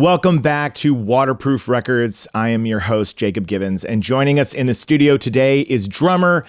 Welcome back to Waterproof Records. I am your host, Jacob Gibbons, and joining us in the studio today is drummer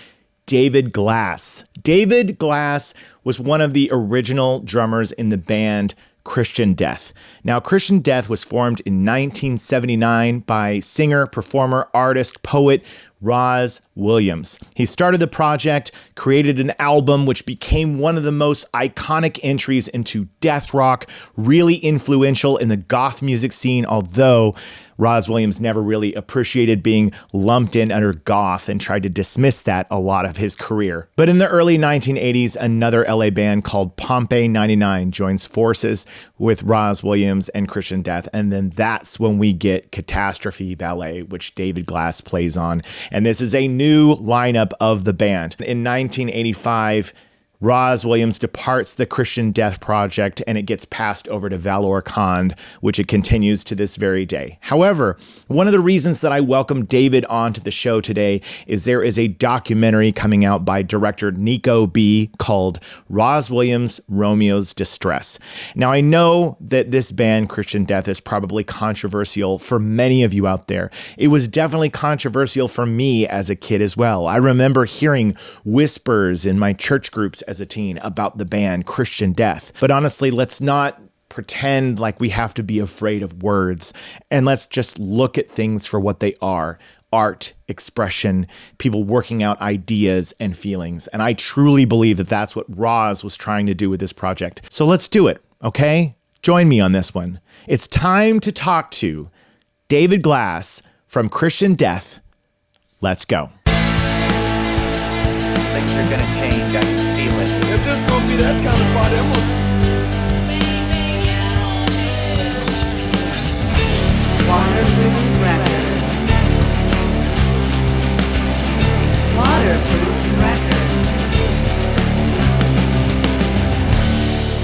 David Glass. David Glass was one of the original drummers in the band Christian Death. Now, Christian Death was formed in 1979 by singer, performer, artist, poet Rozz Williams. He started the project, created an album which became one of the most iconic entries into Deathrock, really influential in the goth music scene, although Rozz Williams never really appreciated being lumped in under goth and tried to dismiss that a lot of his career. But in the early 1980s, another LA band called Pompeii 99 joins forces with Rozz Williams and Christian Death, and then that's when we get Catastrophe Ballet, which David Glass plays on. And this is a new lineup of the band. In 1985, Rozz Williams departs the Christian Death project and it gets passed over to Valor Khan, which it continues to this very day. However, one of the reasons that I welcome David onto the show today is there is a documentary coming out by director Nico B called Rozz Williams, Romeo's Distress. Now, I know that this band, Christian Death, is probably controversial for many of you out there. It was definitely controversial for me as a kid as well. I remember hearing whispers in my church groups as a teen about the band Christian Death. But honestly, let's not pretend like we have to be afraid of words, and let's just look at things for what they are: art, expression, people working out ideas and feelings. And I truly believe that that's what Rozz was trying to do with this project. So let's do it, okay? Join me on this one. It's time to talk to David Glass from Christian Death. Let's go. Things are gonna change, I can feel it. If this gonna be that kind of party, I'm gonna... Waterproof Records. Waterproof Records.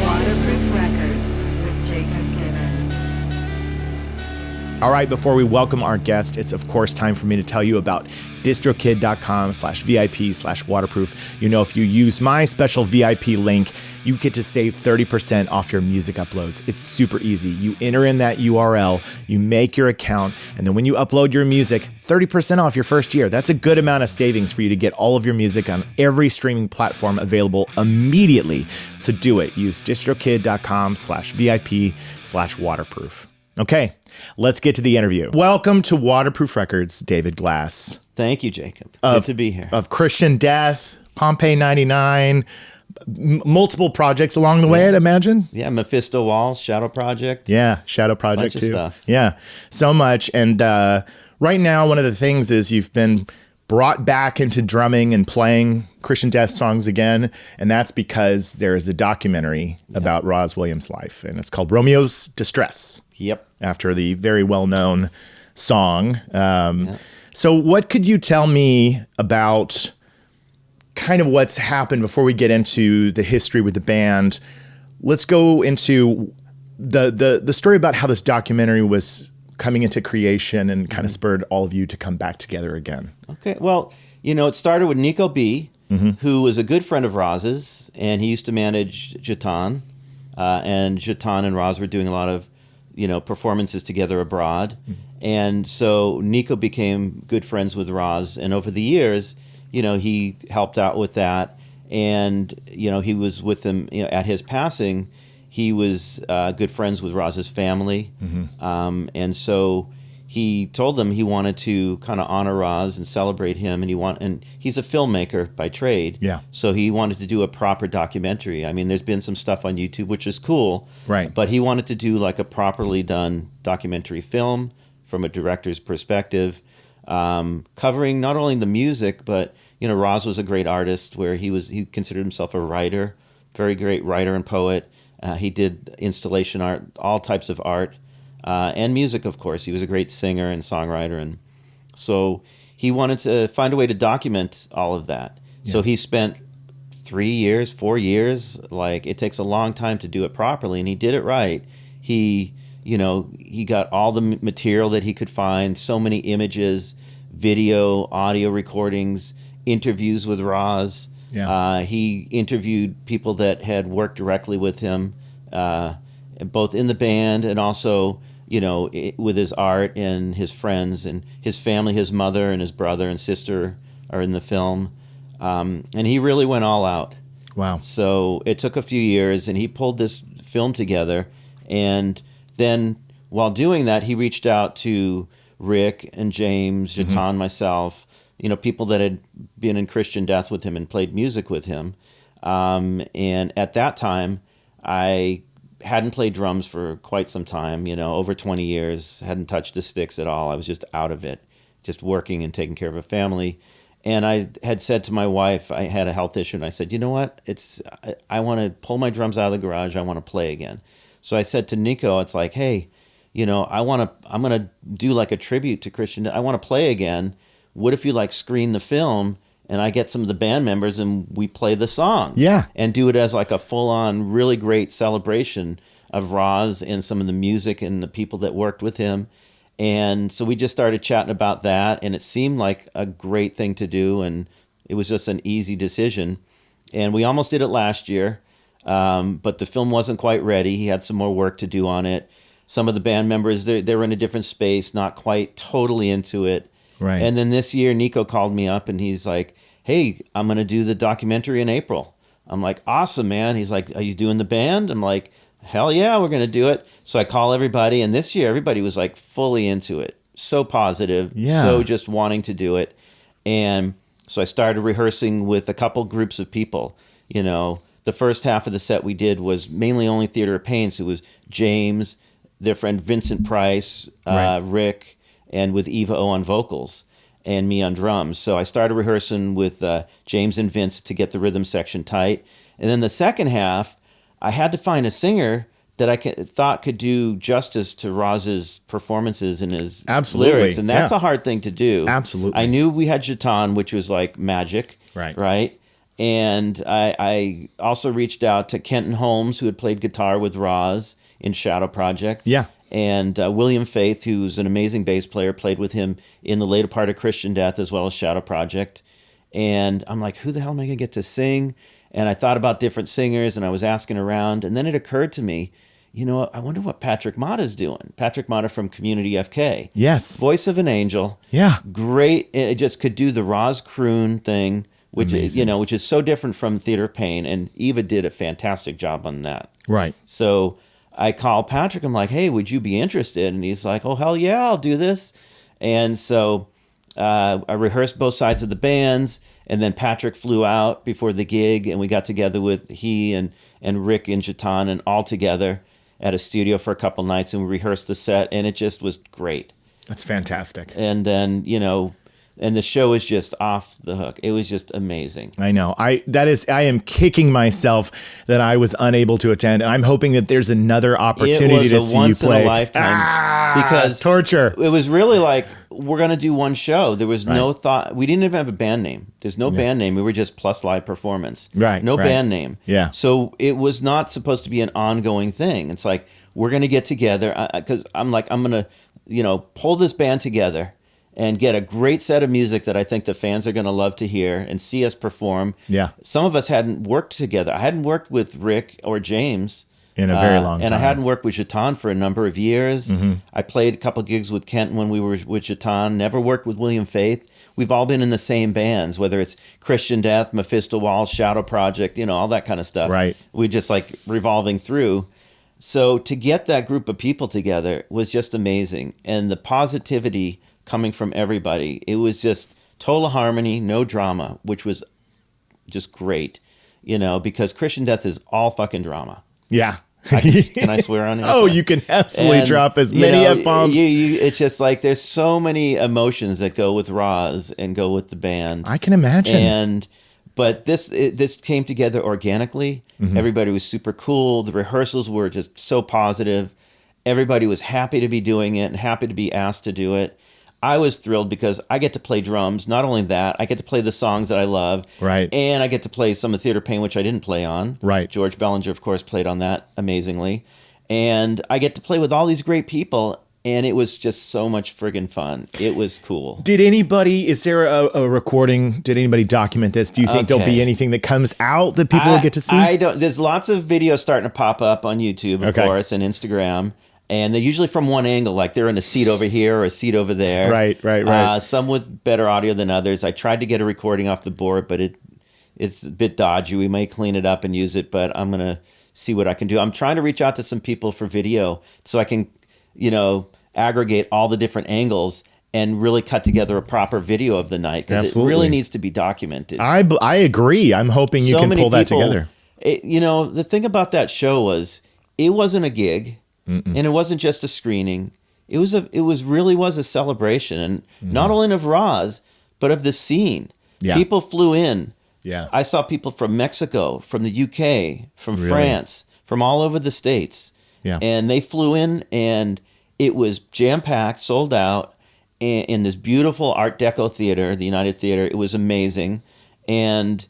Waterproof Records with Jacob Gibbons. All right, before we welcome our guest, it's of course time for me to tell you about distrokid.com/VIP/waterproof. You know, if you use my special VIP link, you get to save 30% off your music uploads. It's super easy. You enter in that URL, you make your account, and then when you upload your music, 30% off your first year. That's a good amount of savings for you to get all of your music on every streaming platform available immediately. So do it. Use distrokid.com/VIP/waterproof. Okay, let's get to the interview. Welcome to Waterproof Records, David Glass. Thank you, Jacob. Good to be here. Of Christian Death, Pompeii 99, multiple projects along the way, I'd imagine. Yeah, Mephisto Walls, Shadow Project. Yeah, Shadow Project Bunch too. of stuff. Yeah, so much. And right now, one of the things is you've been brought back into drumming and playing Christian Death songs again, and that's because there is a documentary about Rozz Williams' life, and it's called Romeo's Distress. Yep. After the very well-known song. So what could you tell me about kind of what's happened before we get into the history with the band? Let's go into the story about how this documentary was coming into creation and kind of spurred all of you to come back together again. Okay. Well, you know, it started with Nico B, who was a good friend of Rozz's, and he used to manage Jatan. And Jatan and Rozz were doing a lot of, performances together abroad. And so Nico became good friends with Rozz. And over the years, he helped out with that. And, he was with him, at his passing, he was good friends with Rozz's family. And so he told them he wanted to kind of honor Rozz and celebrate him, and he's a filmmaker by trade. Yeah. So he wanted to do a proper documentary. I mean, there's been some stuff on YouTube which is cool. Right. But he wanted to do like a properly done documentary film from a director's perspective, covering not only the music, but Rozz was a great artist where he considered himself a writer, very great writer and poet. He did installation art, all types of art. And music, of course. He was a great singer and songwriter. And so he wanted to find a way to document all of that. Yeah. So he spent 4 years, like it takes a long time to do it properly. And he did it right. He got all the material that he could find, so many images, video, audio recordings, interviews with Rozz. Yeah. He interviewed people that had worked directly with him, both in the band and also with his art and his friends and his family. His mother and his brother and sister are in the film. And he really went all out. Wow. So it took a few years, and he pulled this film together. And then while doing that, he reached out to Rick and James, Jatan, myself, people that had been in Christian Death with him and played music with him. And at that time, I hadn't played drums for quite some time, over 20 years, hadn't touched the sticks at all. I was just out of it, just working and taking care of a family. And I had said to my wife, I had a health issue, and I said, you know what? I want to pull my drums out of the garage. I want to play again. So I said to Nico, it's like, hey, I'm going to do like a tribute to Christian. I want to play again. What if you screen the film and I get some of the band members and we play the songs? Yeah. And do it as like a full on, really great celebration of Rozz and some of the music and the people that worked with him. And so we just started chatting about that, and it seemed like a great thing to do, and it was just an easy decision. And we almost did it last year, but the film wasn't quite ready. He had some more work to do on it. Some of the band members, they were in a different space, not quite totally into it. Right. And then this year, Nico called me up, and he's like, hey, I'm going to do the documentary in April. I'm like, awesome, man. He's like, are you doing the band? I'm like, hell yeah, we're going to do it. So I call everybody, and this year everybody was fully into it. So positive, so just wanting to do it. And so I started rehearsing with a couple groups of people. The first half of the set we did was mainly only Theater of Pain. So it was James, their friend Vincent Price, Rick, and with Eva O on vocals, and me on drums. So I started rehearsing with James and Vince to get the rhythm section tight. And then the second half, I had to find a singer that I thought could do justice to Rozz's performances and his lyrics. And that's a hard thing to do. Absolutely. I knew we had Jatan, which was like magic. Right. And I also reached out to Kenton Holmes, who had played guitar with Rozz in Shadow Project. Yeah. And William Faith, who's an amazing bass player, played with him in the later part of Christian Death as well as Shadow Project. And I'm like, who the hell am I going to get to sing? And I thought about different singers, and I was asking around, and then it occurred to me, I wonder what Patrick Mata's doing. Patrick Mata from Community FK. Yes. Voice of an angel. Yeah. Great. It just could do the Rozz croon thing, which is so different from Theater of Pain, and Eva did a fantastic job on that. Right. So I called Patrick. I'm like, hey, would you be interested? And he's like, oh, hell yeah, I'll do this. And so I rehearsed both sides of the bands, and then Patrick flew out before the gig, and we got together with he and Rick and Jatan and all together at a studio for a couple nights, and we rehearsed the set, and it just was great. That's fantastic. And then, and the show is just off the hook. It was just amazing. I know. I am kicking myself that I was unable to attend. I'm hoping that there's another opportunity to see you play. It was a once in a lifetime because torture. It was really like, we're going to do one show. There was no thought. We didn't even have a band name. There's no band name. We were just Plus Live Performance. No band name. Yeah. So it was not supposed to be an ongoing thing. It's like, we're going to get together because I'm going to, pull this band together and get a great set of music that I think the fans are going to love to hear and see us perform. Yeah. Some of us hadn't worked together. I hadn't worked with Rick or James in a very long time. And I hadn't worked with Jatan for a number of years. Mm-hmm. I played a couple gigs with Kenton when we were with Jatan. Never worked with William Faith. We've all been in the same bands, whether it's Christian Death, Mephisto Walls, Shadow Project, all that kind of stuff. Right. We just revolving through. So to get that group of people together was just amazing. And the positivity coming from everybody, it was just total harmony, no drama, which was just great, because Christian Death is all fucking drama. Yeah. Can I swear on it? Oh, you can absolutely drop as many F-bombs. It's just there's so many emotions that go with Rozz and go with the band. I can imagine. But this came together organically. Mm-hmm. Everybody was super cool. The rehearsals were just so positive. Everybody was happy to be doing it and happy to be asked to do it. I was thrilled because I get to play drums. Not only that, I get to play the songs that I love. Right. And I get to play some of Theater of Pain, which I didn't play on. Right. George Bellinger, of course, played on that amazingly. And I get to play with all these great people. And it was just so much friggin' fun. It was cool. Is there a recording? Did anybody document this? Do you think there'll be anything that comes out that people will get to see? I don't. There's lots of videos starting to pop up on YouTube, of course, and Instagram. And they're usually from one angle, like they're in a seat over here or a seat over there. Right. Some with better audio than others. I tried to get a recording off the board, but it's a bit dodgy. We may clean it up and use it, but I'm going to see what I can do. I'm trying to reach out to some people for video so I can, aggregate all the different angles and really cut together a proper video of the night, because it really needs to be documented. I agree. I'm hoping you can pull that together. The thing about that show was it wasn't a gig. And it wasn't just a screening. It really was a celebration, and not only of Rozz, but of the scene. Yeah. People flew in. Yeah. I saw people from Mexico, from the UK, from France, from all over the States. Yeah. And they flew in, and it was jam-packed, sold out, in this beautiful Art Deco theater, the United Theater. It was amazing. And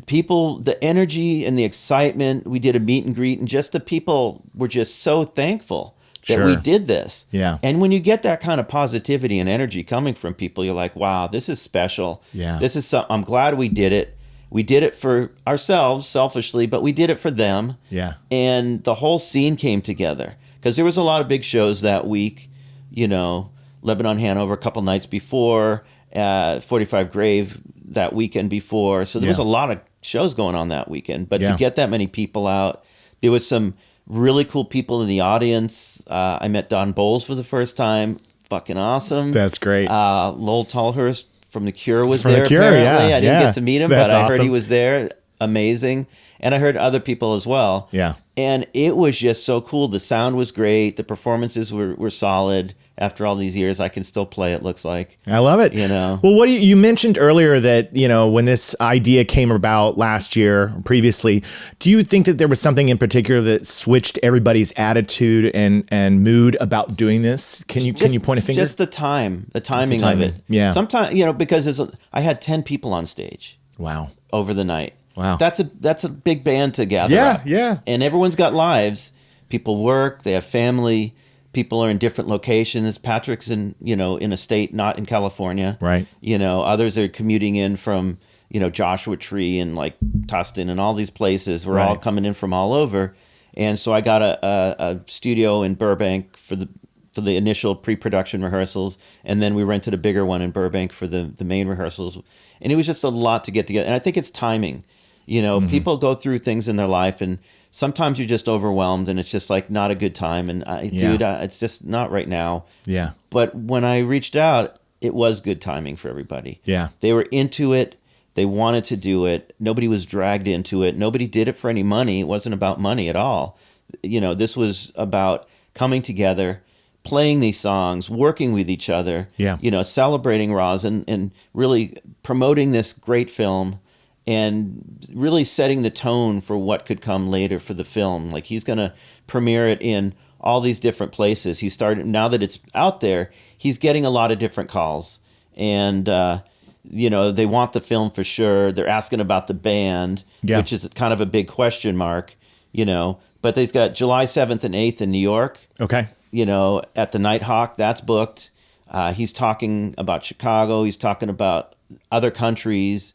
people, the energy and the excitement, we did a meet and greet, and just the people were just so thankful that we did this. Yeah. And when you get that kind of positivity and energy coming from people, you're like, wow, this is special. Yeah. I'm glad we did it. We did it for ourselves selfishly, but we did it for them. Yeah. And the whole scene came together, because there was a lot of big shows that week, Lebanon, Hanover a couple nights before, 45 Grave that weekend before. So there was a lot of shows going on that weekend. But to get that many people out, there was some really cool people in the audience. I met Don Bowles for the first time. Fucking awesome. That's great. Lowell Tolhurst from The Cure was From there, The Cure, apparently. yeah, I didn't get to meet him, That's but I heard awesome. he was there. Amazing. And I heard other people as well. Yeah. And it was just so cool. The sound was great. The performances were solid. After all these years, I can still play, it looks like. I love it. Well, what you mentioned earlier that, when this idea came about last year, previously, do you think that there was something in particular that switched everybody's attitude and mood about doing this? Can you point a finger? Just the timing of it. Yeah. Sometimes, because I had 10 people on stage. Wow. Over the night. Wow. That's a big band to gather up. Yeah. And everyone's got lives. People work, they have family. People are in different locations. Patrick's in a state not in California. Right. Others are commuting in from, Joshua Tree and like Tustin and all these places. We're all coming in from all over. And so I got a studio in Burbank for the initial pre-production rehearsals, and then we rented a bigger one in Burbank for the main rehearsals. And it was just a lot to get together. And I think it's timing. People go through things in their life, and sometimes you're just overwhelmed, and it's just like not a good time. And it's just not right now. Yeah. But when I reached out, it was good timing for everybody. Yeah. They were into it. They wanted to do it. Nobody was dragged into it. Nobody did it for any money. It wasn't about money at all. This was about coming together, playing these songs, working with each other, celebrating Rozz and really promoting this great film, and really setting the tone for what could come later for the film. Like, he's going to premiere it in all these different places. Now that it's out there, he's getting a lot of different calls. And, they want the film for sure. They're asking about the band, which is kind of a big question mark, But they've got July 7th and 8th in New York. Okay. At the Nitehawk, that's booked. He's talking about Chicago. He's talking about other countries,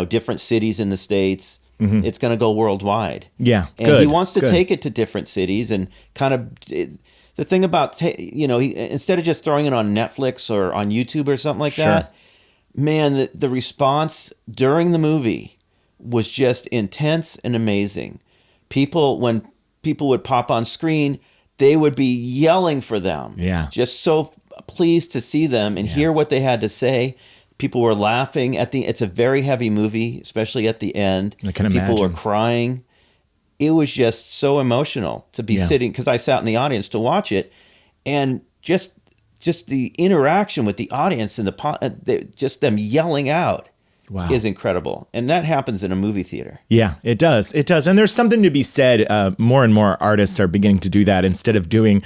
different cities in the States. Mm-hmm. It's going to go worldwide. Yeah, and he wants to take it to different cities and kind of. The thing about instead of just throwing it on Netflix or on YouTube or something like that, man, the response during the movie was just intense and amazing. When people would pop on screen, they would be yelling for them. Yeah, just so pleased to see them and hear what they had to say. People were laughing it's a very heavy movie, especially at the end. I can imagine. People were crying. It was just so emotional to be sitting, because I sat in the audience to watch it, and just the interaction with the audience and just them yelling out is incredible. And that happens in a movie theater. Yeah, it does. It does. And there's something to be said. More and more artists are beginning to do that instead of doing,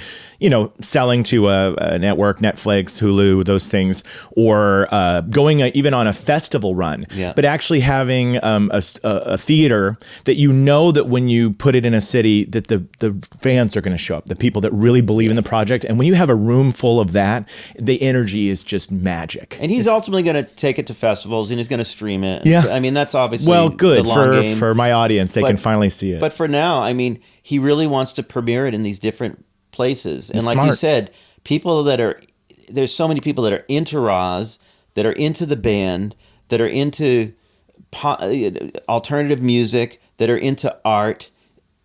selling to a network, Netflix, Hulu, those things, or going even on a festival run, but actually having a theater that that when you put it in a city, that the fans are going to show up, the people that really believe in the project. And when you have a room full of that, the energy is just magic. And he's ultimately going to take it to festivals, and he's going to stream it. Yeah. I mean, that's obviously good the long game. for my audience. They can finally see it. But for now, I mean, he really wants to premiere it in these different places. And It's like you smart. said, there's so many people that are into Rozz, that are into the band, that are into alternative music, that are into art,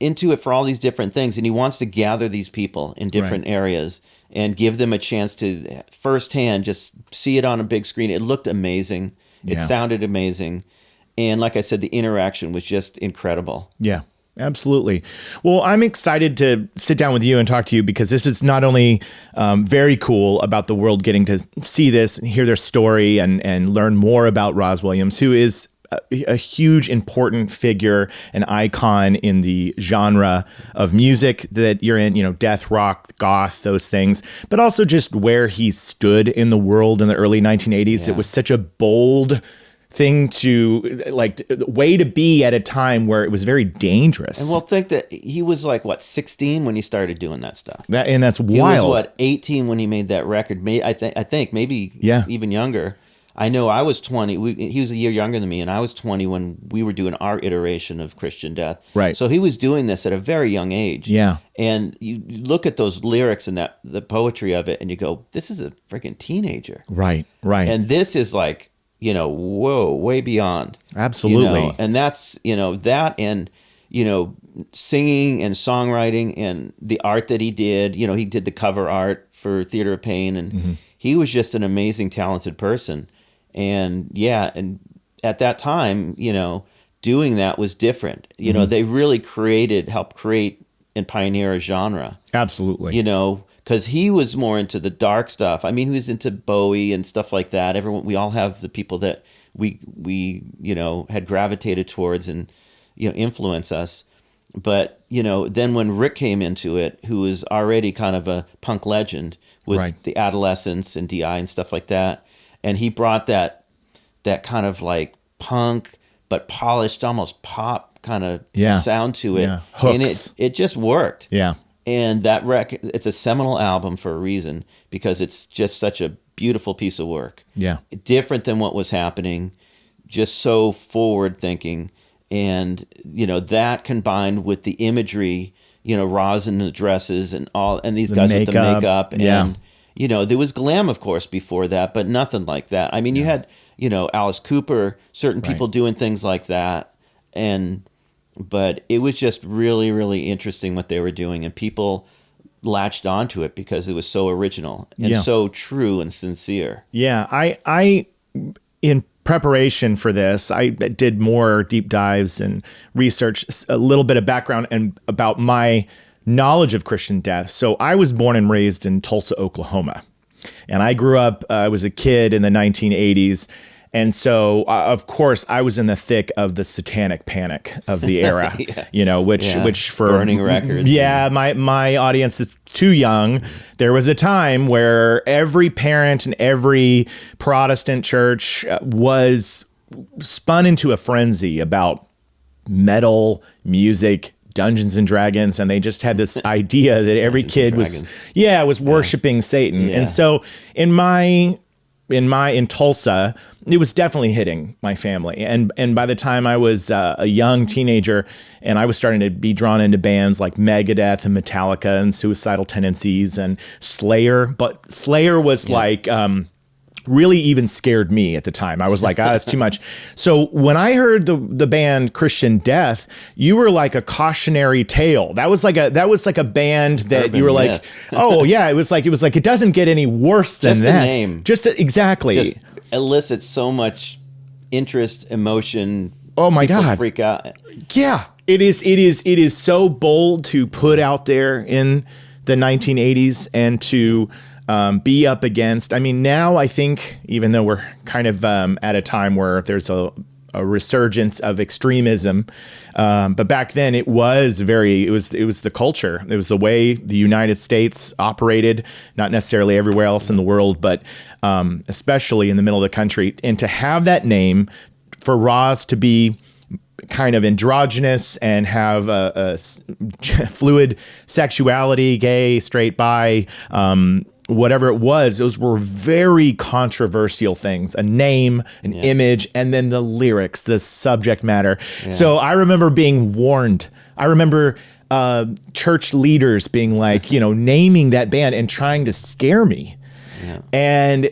into it for all these different things. And he wants to gather these people in different areas and give them a chance to firsthand just see it on a big screen. It looked amazing. It sounded amazing. And like I said, the interaction was just incredible. Yeah, absolutely. Well, I'm excited to sit down with you and talk to you because this is not only very cool about the world getting to see this and hear their story and learn more about Rozz Williams, who is a huge, important figure, an icon in the genre of music that you're in, Deathrock, goth, those things, but also just where he stood in the world in the early 1980s. It was such a bold thing way to be at a time where it was very dangerous. And we'll think that he was 16 when he started doing that stuff. That's wild. He was 18 when he made that record. I think maybe even younger. I know I was 20. He was a year younger than me, and I was 20 when we were doing our iteration of Christian Death. Right. So he was doing this at a very young age. Yeah. And you look at those lyrics and the poetry of it, and you go, "This is a freaking teenager." Right. Right. And this is whoa, way beyond. Absolutely. And that's that and singing and songwriting and the art that he did. He did the cover art for Theater of Pain, and he was just an amazing, talented person. And and at that time, doing that was different. They really helped create and pioneer a genre. Absolutely. Because he was more into the dark stuff. I mean, he was into Bowie and stuff like that. We all have the people that we had gravitated towards and influence us. But then when Rick came into it, who was already kind of a punk legend with the Adolescents and DI and stuff like that, and he brought that kind of punk but polished, almost pop kind of sound to it. Yeah. Hooks. And it just worked. Yeah. And that record, it's a seminal album for a reason, because it's just such a beautiful piece of work. Yeah. Different than what was happening, just so forward thinking. And, that combined with the imagery, Rozz in the dresses and these guys with the makeup. And, there was glam, of course, before that, but nothing like that. I mean, you had, Alice Cooper, certain people doing things like that. But it was just really, really interesting what they were doing, and people latched onto it because it was so original and so true and sincere. Yeah, I in preparation for this, I did more deep dives and research, a little bit of background and about my knowledge of Christian Death. So I was born and raised in Tulsa, Oklahoma, and I grew up. I was a kid in the 1980s. And so, of course, I was in the thick of the satanic panic of the era, which for burning records. Yeah, my audience is too young. There was a time where every parent and every Protestant church was spun into a frenzy about metal music, Dungeons and Dragons, and they just had this idea that every kid was worshiping Satan. Yeah. And so in Tulsa, it was definitely hitting my family. And by the time I was a young teenager and I was starting to be drawn into bands like Megadeth and Metallica and Suicidal Tendencies and Slayer, but Slayer was really even scared me at the time. I was like, that's too much. So when I heard the band Christian Death, you were like a cautionary tale. That was like a band that Urban you were myth. like, oh yeah, it was like it doesn't get any worse than just that. The name. Exactly. Just elicits so much interest, emotion. Oh my People God. freak out. Yeah. It is so bold to put out there in the 1980s and to be up against. I mean, now I think, even though we're kind of at a time where there's a resurgence of extremism, but back then it was the culture. It was the way the United States operated, not necessarily everywhere else in the world, but especially in the middle of the country. And to have that name, for Rozz to be kind of androgynous and have a fluid sexuality, gay, straight, bi, whatever it was, those were very controversial things. A name, an image, and then the lyrics, the subject matter. Yeah. So I remember being warned. I remember church leaders being like, naming that band and trying to scare me. Yeah. And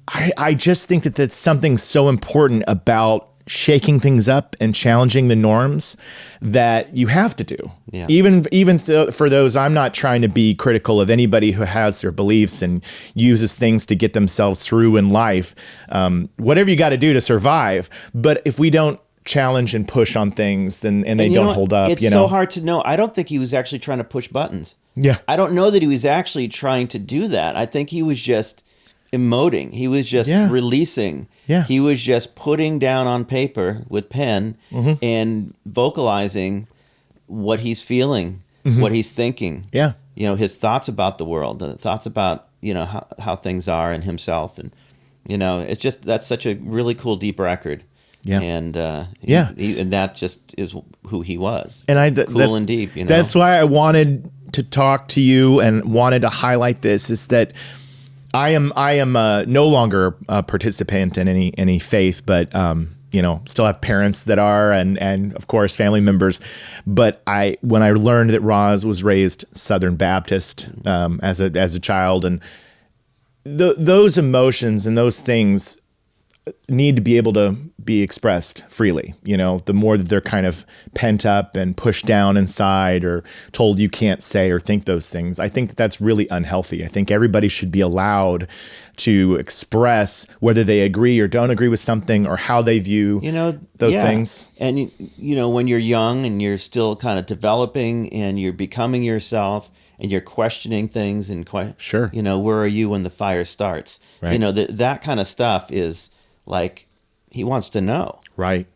I just think that that's something so important about shaking things up and challenging the norms that you have to do. Yeah. Even for those, I'm not trying to be critical of anybody who has their beliefs and uses things to get themselves through in life. Whatever you got to do to survive. But if we don't challenge and push on things, then they don't hold up. It's so hard to know. I don't think he was actually trying to push buttons. Yeah. I don't know that he was actually trying to do that. I think he was just emoting. He was just releasing. Yeah. He was just putting down on paper with pen and vocalizing what he's feeling, what he's thinking. Yeah. His thoughts about the world, thoughts about, how things are and himself. And, it's just, that's such a really cool, deep record. Yeah. And, and that just is who he was. And cool and deep, That's why I wanted to talk to you and wanted to highlight this, is that I am no longer a participant in any faith, but still have parents that are, and of course family members. But when I learned that Rozz was raised Southern Baptist as a child, and those emotions and those things need to be able to be expressed freely. The more that they're kind of pent up and pushed down inside or told you can't say or think those things, I think that's really unhealthy. I think everybody should be allowed to express whether they agree or don't agree with something or how they view those things. And, when you're young and you're still kind of developing and you're becoming yourself and you're questioning things and Sure. Where are you when the fire starts? Right. That kind of stuff is like, he wants to know. Right.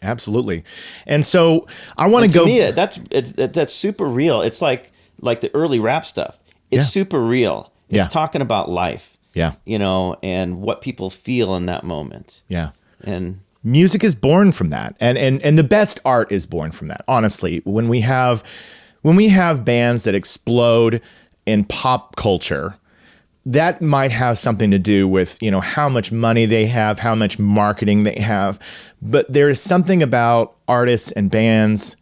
Absolutely. And so I want to go. To me, that's super real. It's like the early rap stuff. It's super real. It's talking about life. Yeah. And what people feel in that moment. Yeah. And music is born from that. And the best art is born from that. Honestly, when we have bands that explode in pop culture, that might have something to do with, how much money they have, how much marketing they have. But there is something about artists and bands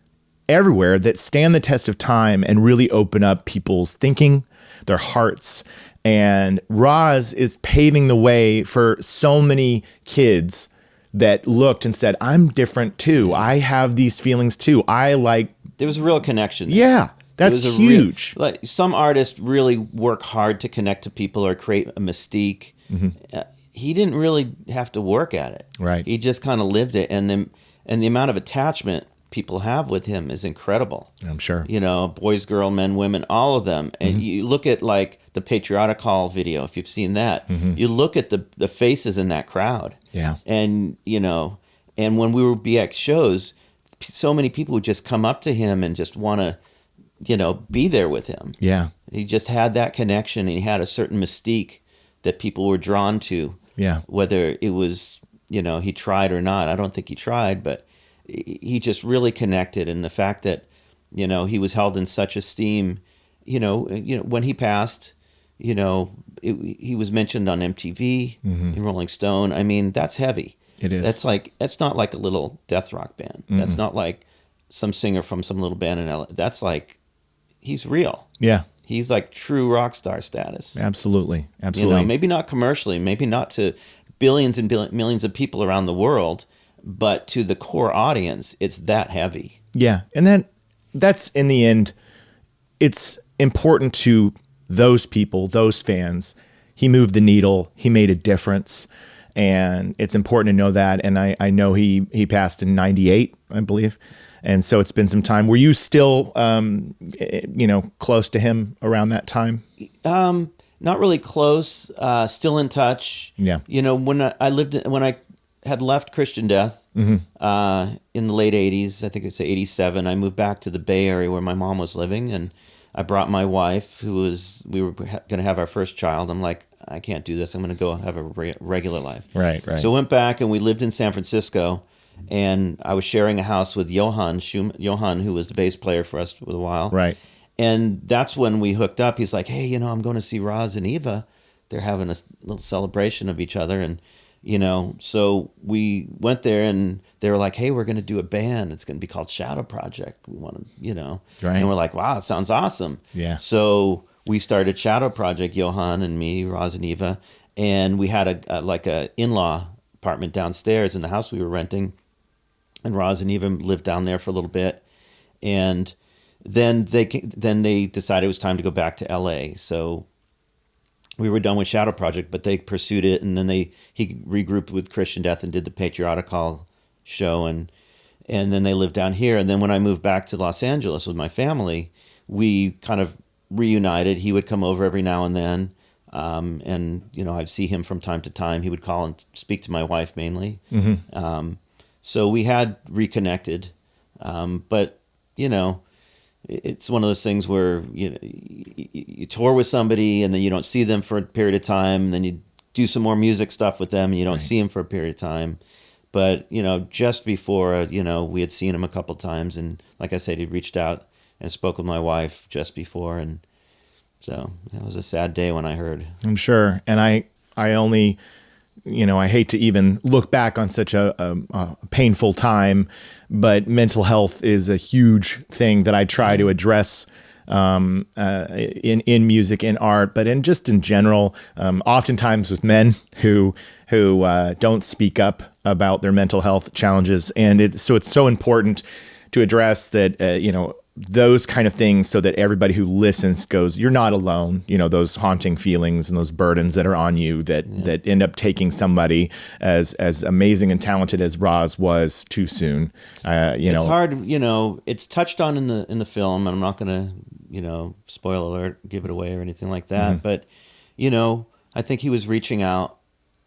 everywhere that stand the test of time and really open up people's thinking, their hearts. And Rozz is paving the way for so many kids that looked and said, I'm different too. I have these feelings too. There was a real connection. Yeah. That's huge. Some artists really work hard to connect to people or create a mystique. He didn't really have to work at it. Right. He just kind of lived it, and the amount of attachment people have with him is incredible. I'm sure. Boys, girls, men, women, all of them. And you look at like the Patriotic Hall video, if you've seen that. You look at the faces in that crowd. Yeah. And and when we were BX shows, so many people would just come up to him and just want to be there with him. Yeah. He just had that connection, and he had a certain mystique that people were drawn to. Yeah. Whether it was, he tried or not. I don't think he tried, but he just really connected. And the fact that, he was held in such esteem, when he passed, he was mentioned on MTV, in Rolling Stone. I mean, that's heavy. It is. That's not like a little Deathrock band. That's not like some singer from some little band in LA. That's like, he's real. Yeah. He's like true rock star status. Absolutely. Maybe not commercially, maybe not to billions and millions of people around the world, but to the core audience, it's that heavy. Yeah. And that's in the end, it's important to those people, those fans. He moved the needle. He made a difference. And it's important to know that. And I know he passed in 98, I believe. And so it's been some time. Were you still, close to him around that time? Not really close. Still in touch. Yeah. When I had left Christian Death in the late '80s, I think it's '87. I moved back to the Bay Area where my mom was living, and I brought my wife, we were going to have our first child. I'm like, I can't do this. I'm going to go have a regular life. Right. So I went back, and we lived in San Francisco. And I was sharing a house with Johan, who was the bass player for us for a while. Right. And that's when we hooked up. He's like, hey, I'm going to see Rozz and Eva. They're having a little celebration of each other. And So we went there and they were like, hey, we're going to do a band. It's going to be called Shadow Project. We want to, Right. And we're like, wow, it sounds awesome. Yeah. So we started Shadow Project, Johan and me, Rozz and Eva, and we had a in-law apartment downstairs in the house we were renting, and Rozz and Eva lived down there for a little bit, and then they decided it was time to go back to LA. So we were done with Shadow Project, but they pursued it, and then he regrouped with Christian Death and did the Patriotic show, and then they lived down here. And then when I moved back to Los Angeles with my family, we kind of reunited. He would come over every now and then, and I'd see him from time to time. He would call and speak to my wife mainly. Mm-hmm. So we had reconnected, but it's one of those things where you tour with somebody and then you don't see them for a period of time, and then you do some more music stuff with them and you don't see them for a period of time. But just before we had seen him a couple times, and like I said, he reached out and spoke with my wife just before, and so it was a sad day when I heard. I'm sure, and I only. I hate to even look back on such a painful time, but mental health is a huge thing that I try to address in music, in art, but in general. Oftentimes with men who don't speak up about their mental health challenges, and it's so important to address that. Those kind of things, so that everybody who listens goes, you're not alone. Those haunting feelings and those burdens that are on you that end up taking somebody as amazing and talented as Rozz was too soon. It's hard. It's touched on in the film, and I'm not going to spoiler alert, give it away or anything like that. Mm-hmm. But I think he was reaching out.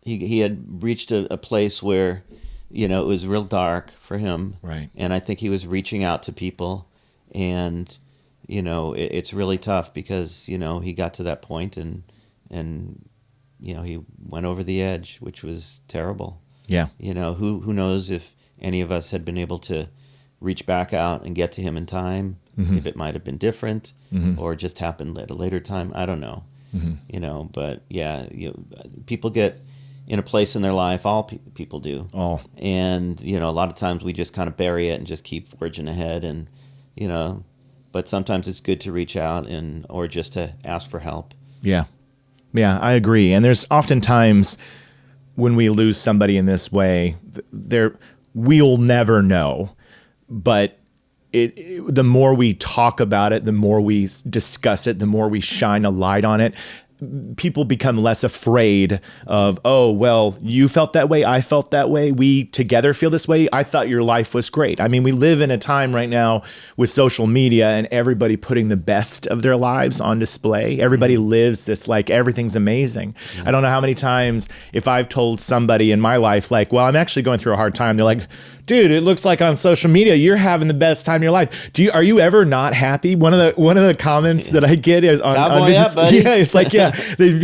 He had reached a place where it was real dark for him, right? And I think he was reaching out to people. And, it's really tough because, he got to that point and he went over the edge, which was terrible. Yeah. Who knows if any of us had been able to reach back out and get to him in time, mm-hmm. if it might have been different, mm-hmm. or just happened at a later time. I don't know, mm-hmm. But yeah, people get in a place in their life. All people do. Oh. And, a lot of times we just kind of bury it and just keep forging ahead, and but sometimes it's good to reach out or just to ask for help. Yeah, I agree. And there's oftentimes when we lose somebody in this way, we'll never know. But the more we talk about it, the more we discuss it, the more we shine a light on it, people become less afraid of, oh, well, you felt that way, I felt that way, we together feel this way, I thought your life was great. I mean, we live in a time right now with social media and everybody putting the best of their lives on display. Everybody lives this like everything's amazing. I don't know how many times if I've told somebody in my life, like, well, I'm actually going through a hard time, they're like, dude, it looks like on social media you're having the best time of your life. Are you ever not happy? One of the comments that I get is on videos, buddy. Yeah, it's like, yeah,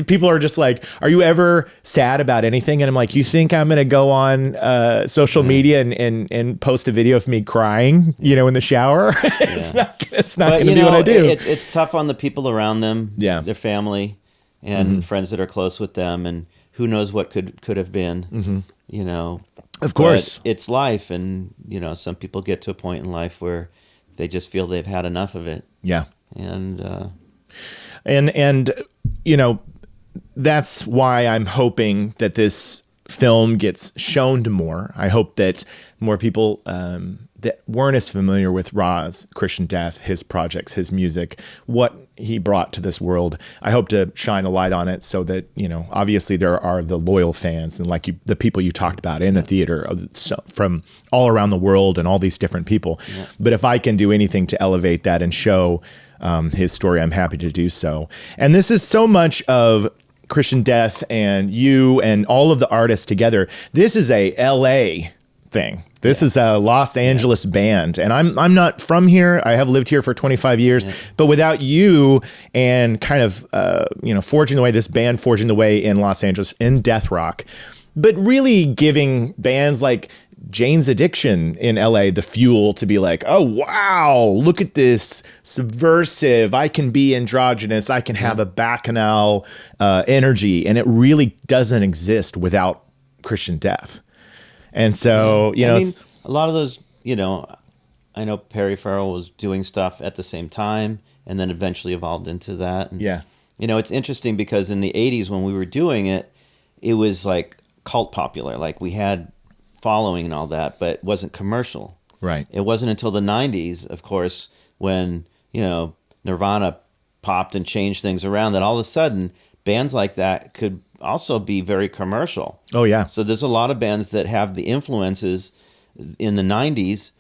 people are just like, are you ever sad about anything? And I'm like, you think I'm gonna go on social media and post a video of me crying, in the shower? It's not gonna be what I do. It's tough on the people around them, their family and mm-hmm. friends that are close with them, and who knows what could have been, mm-hmm. Of course. But it's life, and some people get to a point in life where they just feel they've had enough of it. Yeah. And that's why I'm hoping that this film gets shown to more. I hope that more people that weren't as familiar with Rozz, Christian Death, his projects, his music, what he brought to this world, I hope to shine a light on it so that, obviously there are the loyal fans and the people you talked about in the theater from all around the world and all these different people. Yeah. But if I can do anything to elevate that and show his story, I'm happy to do so. And this is so much of Christian Death and you and all of the artists together. This is a LA thing. This is a Los Angeles band, and I'm not from here. I have lived here for 25 years, but without you and kind of forging the way in Los Angeles in Deathrock, but really giving bands like Jane's Addiction in LA the fuel to be like, oh wow, look at this subversive. I can be androgynous. I can have a bacchanal energy, and it really doesn't exist without Christian Death. And so, you know, I mean, a lot of those, you know, I know Perry Farrell was doing stuff at the same time and then eventually evolved into that. And, yeah, you know, it's interesting because in the 80s when we were doing it, it was like cult popular. Like we had following and all that, but it wasn't commercial. right. It wasn't until the 90s, of course, when, you know, Nirvana popped and changed things around that all of a sudden bands like that could also be very commercial. Oh, yeah. So there's a lot of bands that have the influences in the 90s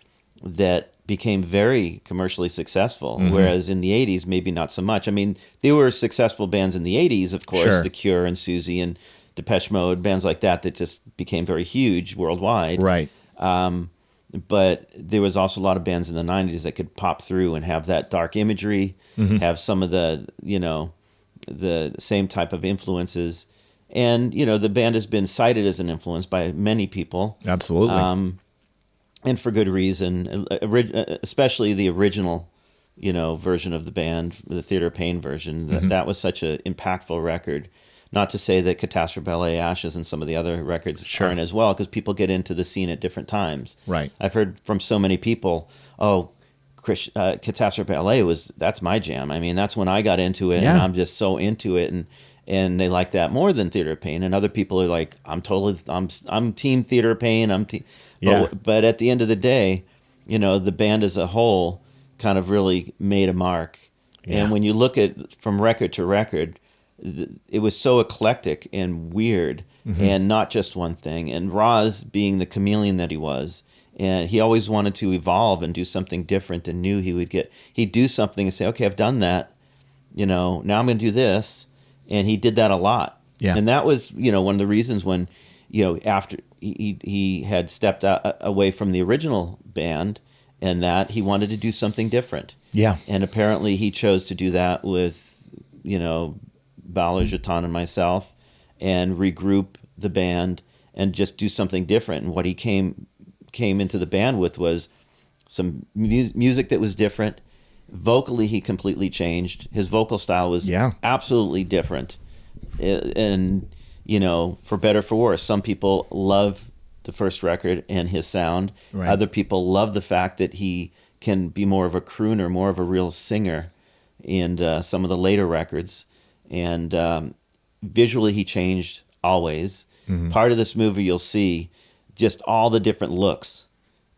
that became very commercially successful, whereas in the 80s, maybe not so much. I mean, there were successful bands in the 80s, of course, Sure. The Cure and Susie and Depeche Mode, bands like that just became very huge worldwide. Right. But there was also a lot of bands in the 90s that could pop through and have that dark imagery, have some of the, you know, the same type of influences. And, you know, the band has been cited as an influence by many people. Absolutely. And for good reason, especially the original, you know, version of the band, the Theater of Pain version. That was such an impactful record. Not to say that Catastrophe Ballet, Ashes, and some of the other records aren't as well, because people get into the scene at different times. Right. I've heard from so many people, oh, Catastrophe Ballet that's my jam. I mean, that's when I got into it, Yeah. and I'm just so into it, and they like that more than Theater of Pain. And other people are like, I'm team Theater of Pain. But at the end of the day, you know, the band as a whole kind of really made a mark. Yeah. And when you look at from record to record, it was so eclectic and weird, and not just one thing. And Rozz, being the chameleon that he was, and he always wanted to evolve and do something different and new. He'd do something and say, okay, I've done that, you know, now I'm going to do this. And he did that a lot. Yeah. And that was, you know, one of the reasons when, you know, after he had stepped away from the original band, and that he wanted to do something different. Yeah. And apparently he chose to do that with, you know, Valor, Jeton, and myself, and regroup the band and just do something different. And what he came into the band with was some music that was different. Vocally, he completely changed. His vocal style was absolutely different. And, you know, for better or for worse, some people love the first record and his sound. Right. Other people love the fact that he can be more of a crooner, more of a real singer in some of the later records. And visually, he changed always. Part of this movie, you'll see just all the different looks.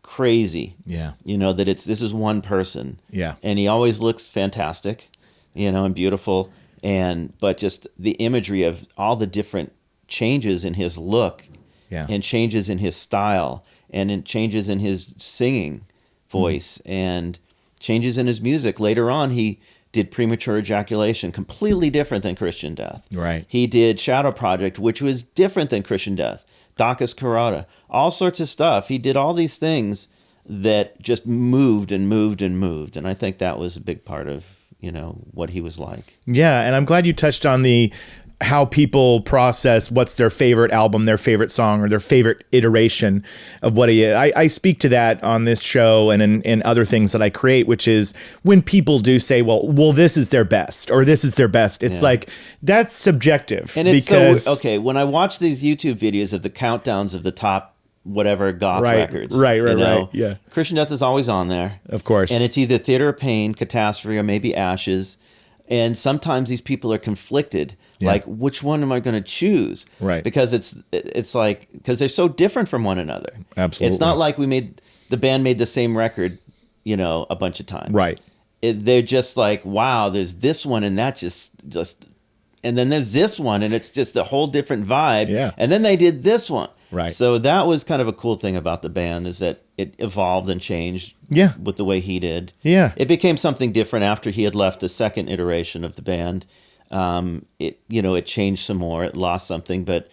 Crazy. Yeah. You know, that this is one person. Yeah. And he always looks fantastic, you know, and beautiful. But just the imagery of all the different changes in his look, and changes in his style, and changes in his singing voice, and changes in his music. Later on, he did Premature Ejaculation, completely different than Christian Death. Right. He did Shadow Project, which was different than Christian Death. Dacus Carota, all sorts of stuff. He did all these things that just moved and moved and moved. And I think that was a big part of, you know, what he was like. Yeah, and I'm glad you touched on how people process what's their favorite album, their favorite song, or their favorite iteration of what he is. I speak to that on this show and in other things that I create, which is when people do say, well, this is their best, or this is their best. It's like, that's subjective. And it's so, okay, when I watch these YouTube videos of the countdowns of the top whatever goth records. Right. Yeah. Christian Death is always on there. Of course. And it's either Theater of Pain, Catastrophe, or maybe Ashes. And sometimes these people are conflicted. Like, which one am I going to choose? Right. Because it's like, because they're so different from one another. Absolutely. It's not like the band made the same record, you know, a bunch of times. Right. They're just like, wow, there's this one and that just, and then there's this one and it's just a whole different vibe. Yeah. And then they did this one. Right. So that was kind of a cool thing about the band, is that it evolved and changed with the way he did. Yeah. It became something different after he had left the second iteration of the band. It changed some more. It lost something, but,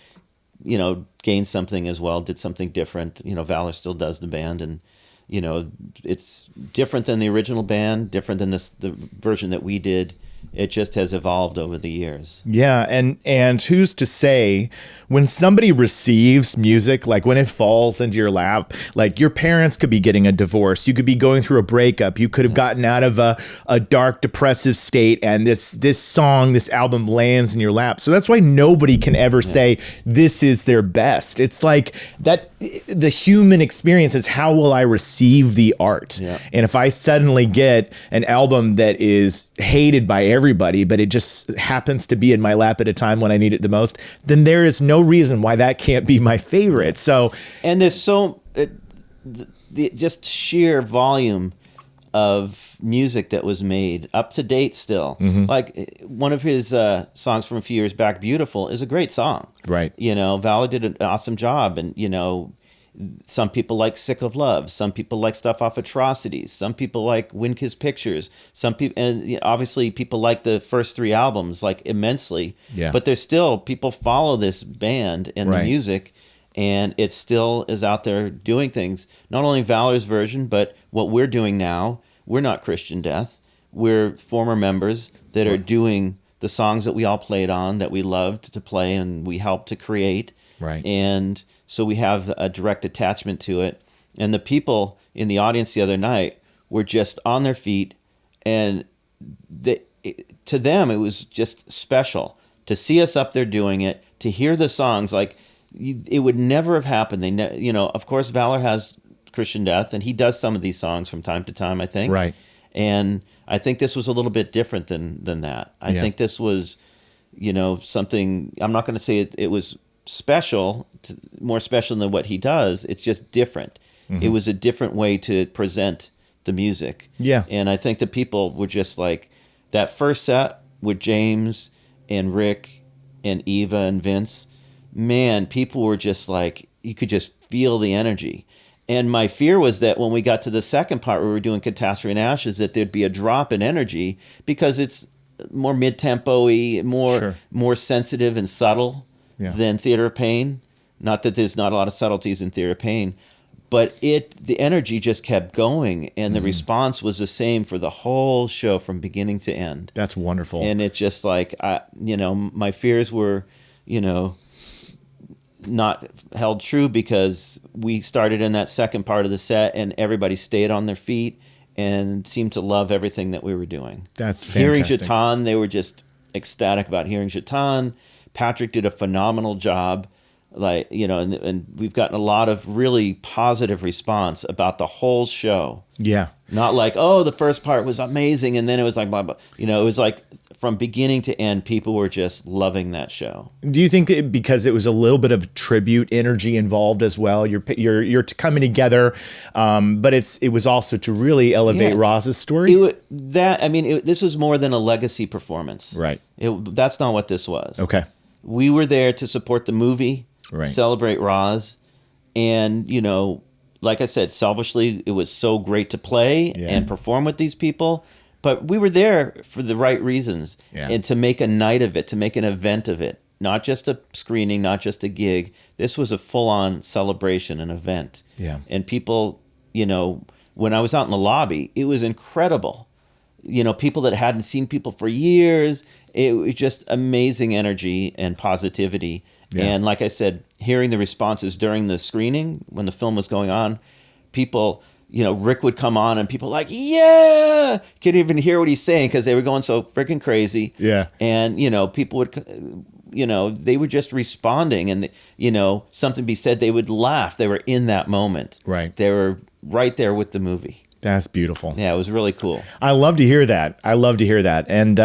you know, gained something as well, did something different. You know, Valor still does the band, and, you know, it's different than the original band, different than the version that we did. It just has evolved over the years. Yeah, and who's to say when somebody receives music, like when it falls into your lap, like your parents could be getting a divorce, you could be going through a breakup, you could have gotten out of a dark, depressive state, and this song, this album lands in your lap. So that's why nobody can ever say this is their best. It's like that the human experience is, how will I receive the art? Yeah. And if I suddenly get an album that is hated by everybody, but it just happens to be in my lap at a time when I need it the most, then there is no reason why that can't be my favorite. So, and there's the just sheer volume of music that was made up to date still. Like one of his songs from a few years back, Beautiful, is a great song. right. You know, Valor did an awesome job, and you know, some people like Sick of Love, some people like stuff off Atrocities, some people like Wind-Kiss Pictures, some people, and you know, obviously people like the first 3 albums like immensely. Yeah. But there's still, people follow this band and Right. the music, and it still is out there doing things. Not only Valor's version, but what we're doing now. We're not Christian Death. We're former members that are doing the songs that we all played on, that we loved to play and we helped to create. Right. And so we have a direct attachment to it. And the people in the audience the other night were just on their feet, and to them it was just special to see us up there doing it, to hear the songs. Like, it would never have happened. You know, of course, Valor has Christian Death, and he does some of these songs from time to time, I think. Right. And I think this was a little bit different than that. I think this was, you know, something, I'm not going to say it was special, more special than what he does. It's just different. It was a different way to present the music. Yeah. And I think the people were just like, that first set with James and Rick and Eva and Vince, man, people were just like, you could just feel the energy. And my fear was that when we got to the second part where we were doing Catastrophe and Ashes, that there'd be a drop in energy, because it's more mid-tempo-y, more sensitive and subtle than Theater of Pain. Not that there's not a lot of subtleties in Theater of Pain, but the energy just kept going, and the response was the same for the whole show from beginning to end. That's wonderful. And it's just like, you know, my fears were, you know, not held true, because we started in that second part of the set and everybody stayed on their feet and seemed to love everything that we were doing. That's fantastic. Hearing Jatan, they were just ecstatic about hearing Jatan. Patrick did a phenomenal job. Like, you know, and we've gotten a lot of really positive response about the whole show. Yeah. Not like, oh, the first part was amazing and then it was like blah blah. You know, it was like from beginning to end, people were just loving that show. Do you think that because it was a little bit of tribute energy involved as well, you're coming together, but it was also to really elevate Rozz's story? This was more than a legacy performance. Right. That's not what this was. Okay. We were there to support the movie, Right. celebrate Rozz, and, you know, like I said, selfishly, it was so great to play and perform with these people. But we were there for the right reasons, and to make a night of it, to make an event of it, not just a screening, not just a gig. This was a full-on celebration, an event. Yeah. And people, you know, when I was out in the lobby, it was incredible. You know, people that hadn't seen people for years, it was just amazing energy and positivity. Yeah. And like I said, hearing the responses during the screening, when the film was going on, people... You know, Rick would come on and people like, yeah, couldn't even hear what he's saying because they were going so freaking crazy. Yeah. And, you know, people would, you know, they were just responding, and, you know, something be said, they would laugh. They were in that moment. Right. They were right there with the movie. That's beautiful. Yeah, it was really cool. I love to hear that. And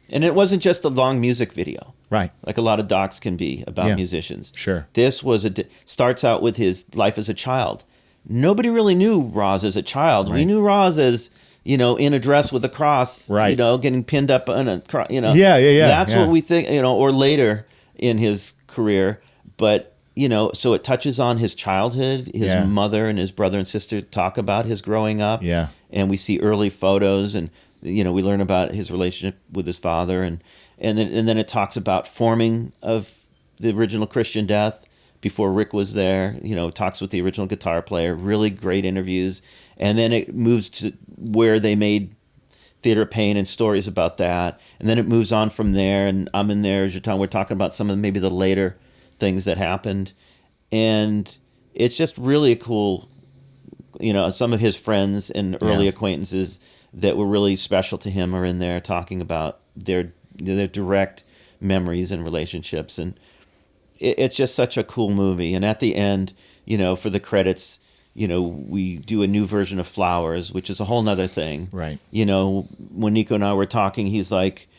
it wasn't just a long music video. Right. Like a lot of docs can be about musicians. Sure. This was starts out with his life as a child. Nobody really knew Rozz as a child. Right. We knew Rozz as, you know, in a dress with a cross, right. You know, getting pinned up on a cross, you know. Yeah. That's what we think, you know, or later in his career. But, you know, so it touches on his childhood. His mother and his brother and sister talk about his growing up. Yeah. And we see early photos, and, you know, we learn about his relationship with his father. And then it talks about forming of the original Christian Death. Before Rick was there, you know, talks with the original guitar player, really great interviews. And then it moves to where they made Theater of Pain and stories about that. And then it moves on from there, and I'm in there, Jetan, we're talking about some of maybe the later things that happened. And it's just really a cool, some of his friends and early acquaintances that were really special to him are in there talking about their direct memories and relationships. And it's just such a cool movie. And at the end, for the credits, we do a new version of Flowers, which is a whole nother thing. Right. When Nico and I were talking, he's like,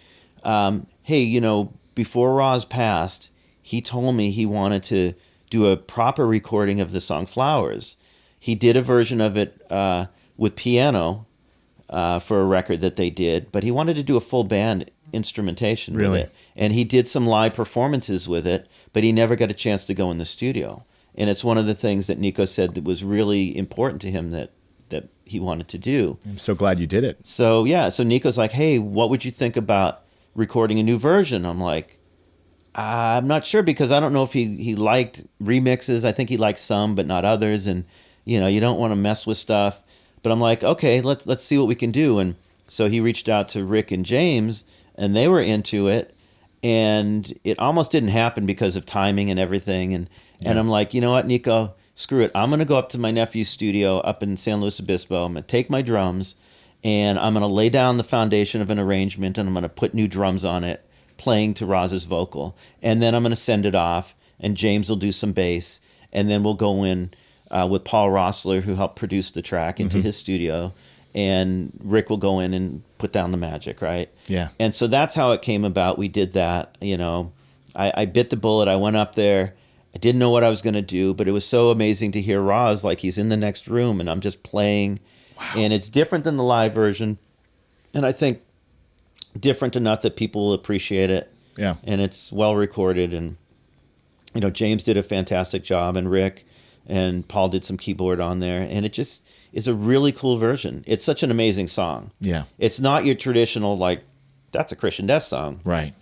hey, before Rozz passed, he told me he wanted to do a proper recording of the song Flowers. He did a version of it with piano for a record that they did, but he wanted to do a full band instrumentation with it. And he did some live performances with it, but he never got a chance to go in the studio. And it's one of the things that Nico said that was really important to him that he wanted to do. I'm so glad you did it. So Nico's like, hey, what would you think about recording a new version? I'm like, I'm not sure, because I don't know if he liked remixes. I think he liked some, but not others. And, you don't want to mess with stuff. But I'm like, okay, let's see what we can do. And so he reached out to Rick and James, and they were into it. And it almost didn't happen because of timing and everything. And I'm like, you know what, Nico, screw it. I'm going to go up to my nephew's studio up in San Luis Obispo. I'm going to take my drums, and I'm going to lay down the foundation of an arrangement, and I'm going to put new drums on it, playing to Rozz's vocal. And then I'm going to send it off, and James will do some bass. And then we'll go in with Paul Rossler, who helped produce the track, into his studio. And Rick will go in and put down the magic, right? Yeah. And so that's how it came about. We did that, I bit the bullet. I went up there. I didn't know what I was going to do, but it was so amazing to hear Rozz, like he's in the next room and I'm just playing. Wow. And it's different than the live version. And I think different enough that people will appreciate it. Yeah. And it's well recorded. And, James did a fantastic job, and Rick and Paul did some keyboard on there. And it just is a really cool version. It's such an amazing song. Yeah. It's not your traditional, like, that's a Christian Death song. Right.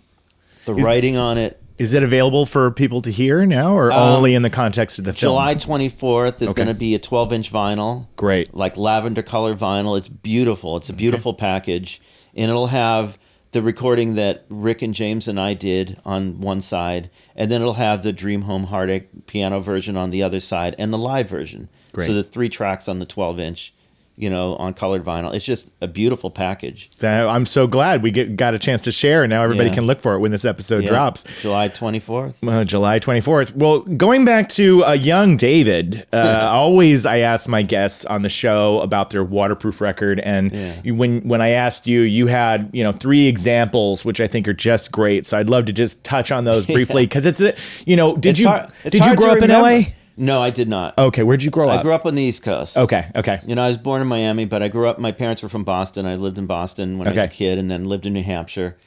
The writing on it. Is it available for people to hear now, or only in the context of the film? July 24th is going to be a 12-inch vinyl. Great. Like lavender color vinyl. It's beautiful. It's a beautiful package. And it'll have the recording that Rick and James and I did on one side, and then it'll have the Dream Home Heartache piano version on the other side, and the live version. Great. So the 3 tracks on the 12-inch, on colored vinyl. It's just a beautiful package. I'm so glad we got a chance to share, and now everybody can look for it when this episode drops. July 24th. July 24th. Well, going back to young David, always I ask my guests on the show about their waterproof record, and when I asked you, you had 3 examples, which I think are just great. So I'd love to just touch on those briefly, because it's did you grow up in LA? No, I did not. Okay, where'd you grow up? I grew up on the East Coast. Okay. I was born in Miami, but I grew up, my parents were from Boston. I lived in Boston when I was a kid, and then lived in New Hampshire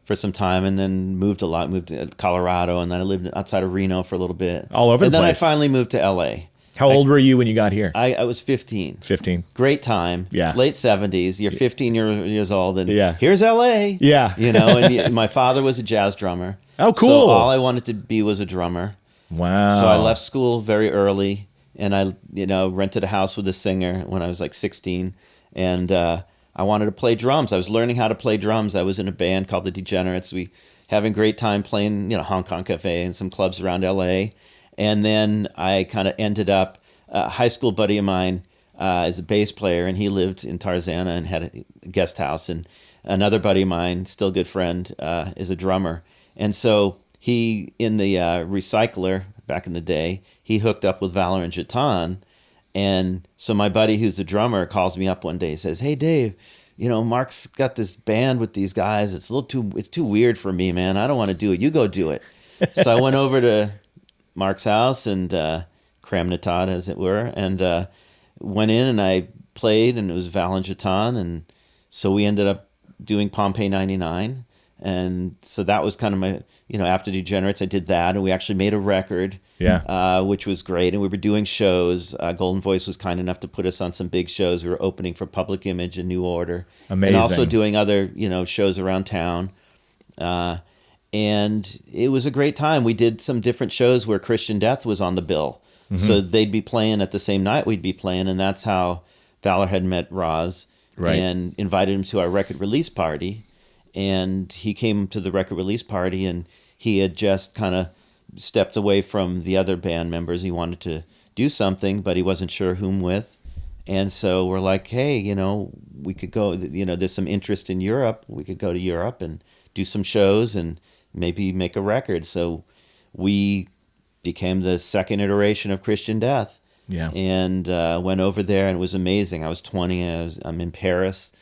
for some time, and then moved to Colorado, and then I lived outside of Reno for a little bit. All over the place. And then I finally moved to LA. How old were you when you got here? I was 15. 15. Great time. Yeah. Late 70s. You're 15 years old, and here's LA. Yeah. And my father was a jazz drummer. Oh, cool. So all I wanted to be was a drummer. Wow. So I left school very early. And I, rented a house with a singer when I was like 16. And I wanted to play drums. I was learning how to play drums. I was in a band called the Degenerates. We having a great time playing, Hong Kong Cafe and some clubs around LA. And then I kind of ended up, a high school buddy of mine is a bass player, and he lived in Tarzana and had a guest house. And another buddy of mine, still a good friend, is a drummer. And so he, in the recycler back in the day, he hooked up with Valor and Jetan. And so my buddy, who's the drummer, calls me up one day and says, hey, Dave, Mark's got this band with these guys. It's too weird for me, man. I don't want to do it. You go do it. So I went over to Mark's house and Kramnatad, as it were, and went in and I played, and it was Val and Jetan. And so we ended up doing Pompeii 99. And so that was kind of my, after Degenerates, I did that, and we actually made a record, which was great. And we were doing shows. Golden Voice was kind enough to put us on some big shows. We were opening for Public Image and New Order. Amazing. And also doing other, shows around town. And it was a great time. We did some different shows where Christian Death was on the bill. Mm-hmm. So they'd be playing at the same night we'd be playing, and that's how Valor had met Rozz. Right. and invited him to our record release party. And he came to the record release party, and he had just kind of stepped away from the other band members. He wanted to do something, but he wasn't sure whom with. And so we're like, hey, we could go, there's some interest in Europe. We could go to Europe and do some shows and maybe make a record. So we became the second iteration of Christian Death. Yeah. And went over there, and it was amazing. I was 20. I'm in Paris.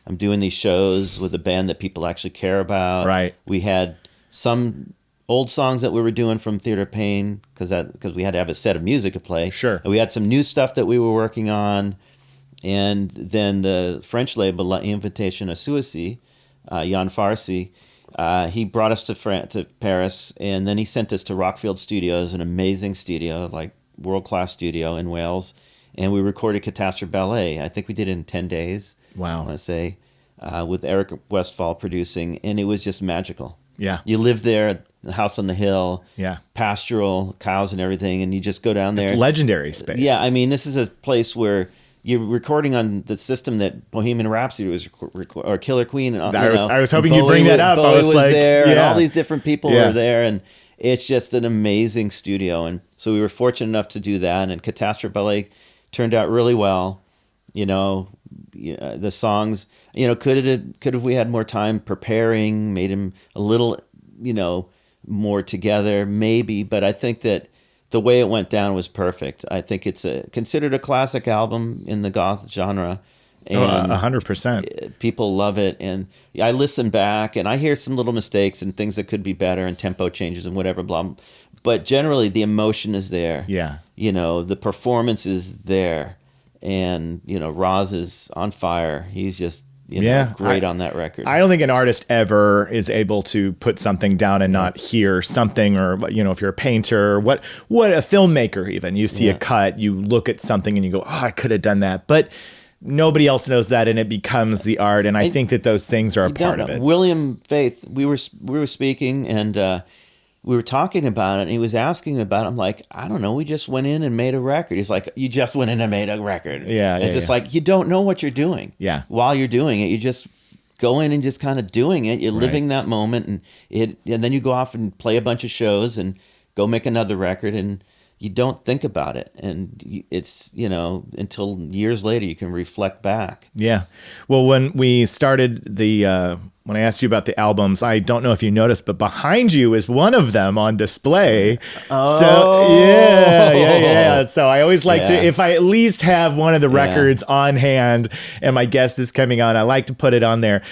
I'm doing these shows with a band that people actually care about. Right. We had some old songs that we were doing from Theater of Pain because we had to have a set of music to play. Sure. And we had some new stuff that we were working on. And then the French label, L'Invitation à Suicide, Jan Farsi, he brought us to Paris, and then he sent us to Rockfield Studios, an amazing studio, like world-class studio in Wales. And we recorded Catastrophe Ballet. I think we did it in 10 days. Wow. I want to say, with Eric Westphal producing, and it was just magical. Yeah. You live there, the house on the hill, Yeah. pastoral, cows and everything, and you just go down there. Legendary space. Yeah, I mean, this is a place where you're recording on the system that Bohemian Rhapsody was or Killer Queen. I was hoping you'd bring that up. Bowie I was like, there, and yeah. all these different people Yeah. were there, and it's just an amazing studio. And so we were fortunate enough to do that, and Catastrophe Ballet turned out really well. The songs, could have we had more time preparing, made him a little, more together, maybe. But I think that the way it went down was perfect. I think it's considered a classic album in the goth genre. And 100%. people love it. And I listen back and I hear some little mistakes and things that could be better and tempo changes and whatever, blah. But generally the emotion is there. Yeah. The performance is there. And, Rozz is on fire. He's just, great on that record. I don't think an artist ever is able to put something down and not hear something, or, if you're a painter, what a filmmaker even, you see a cut, you look at something and you go, oh, I could have done that. But nobody else knows that, and it becomes the art. And I think that those things are a part of it. William Faith, we were speaking, and we were talking about it, and he was asking about it. I'm like, I don't know. We just went in and made a record. He's like, you just went in and made a record. Yeah. It's just like, you don't know what you're doing. Yeah. While you're doing it, you just go in and just kind of doing it. You're living that moment, and then you go off and play a bunch of shows and go make another record, and you don't think about it. And it's, until years later, you can reflect back. Yeah. Well, when we started when I asked you about the albums, I don't know if you noticed, but behind you is one of them on display. Oh. So yeah. So I always like to, if I at least have one of the records on hand and my guest is coming on, I like to put it on there.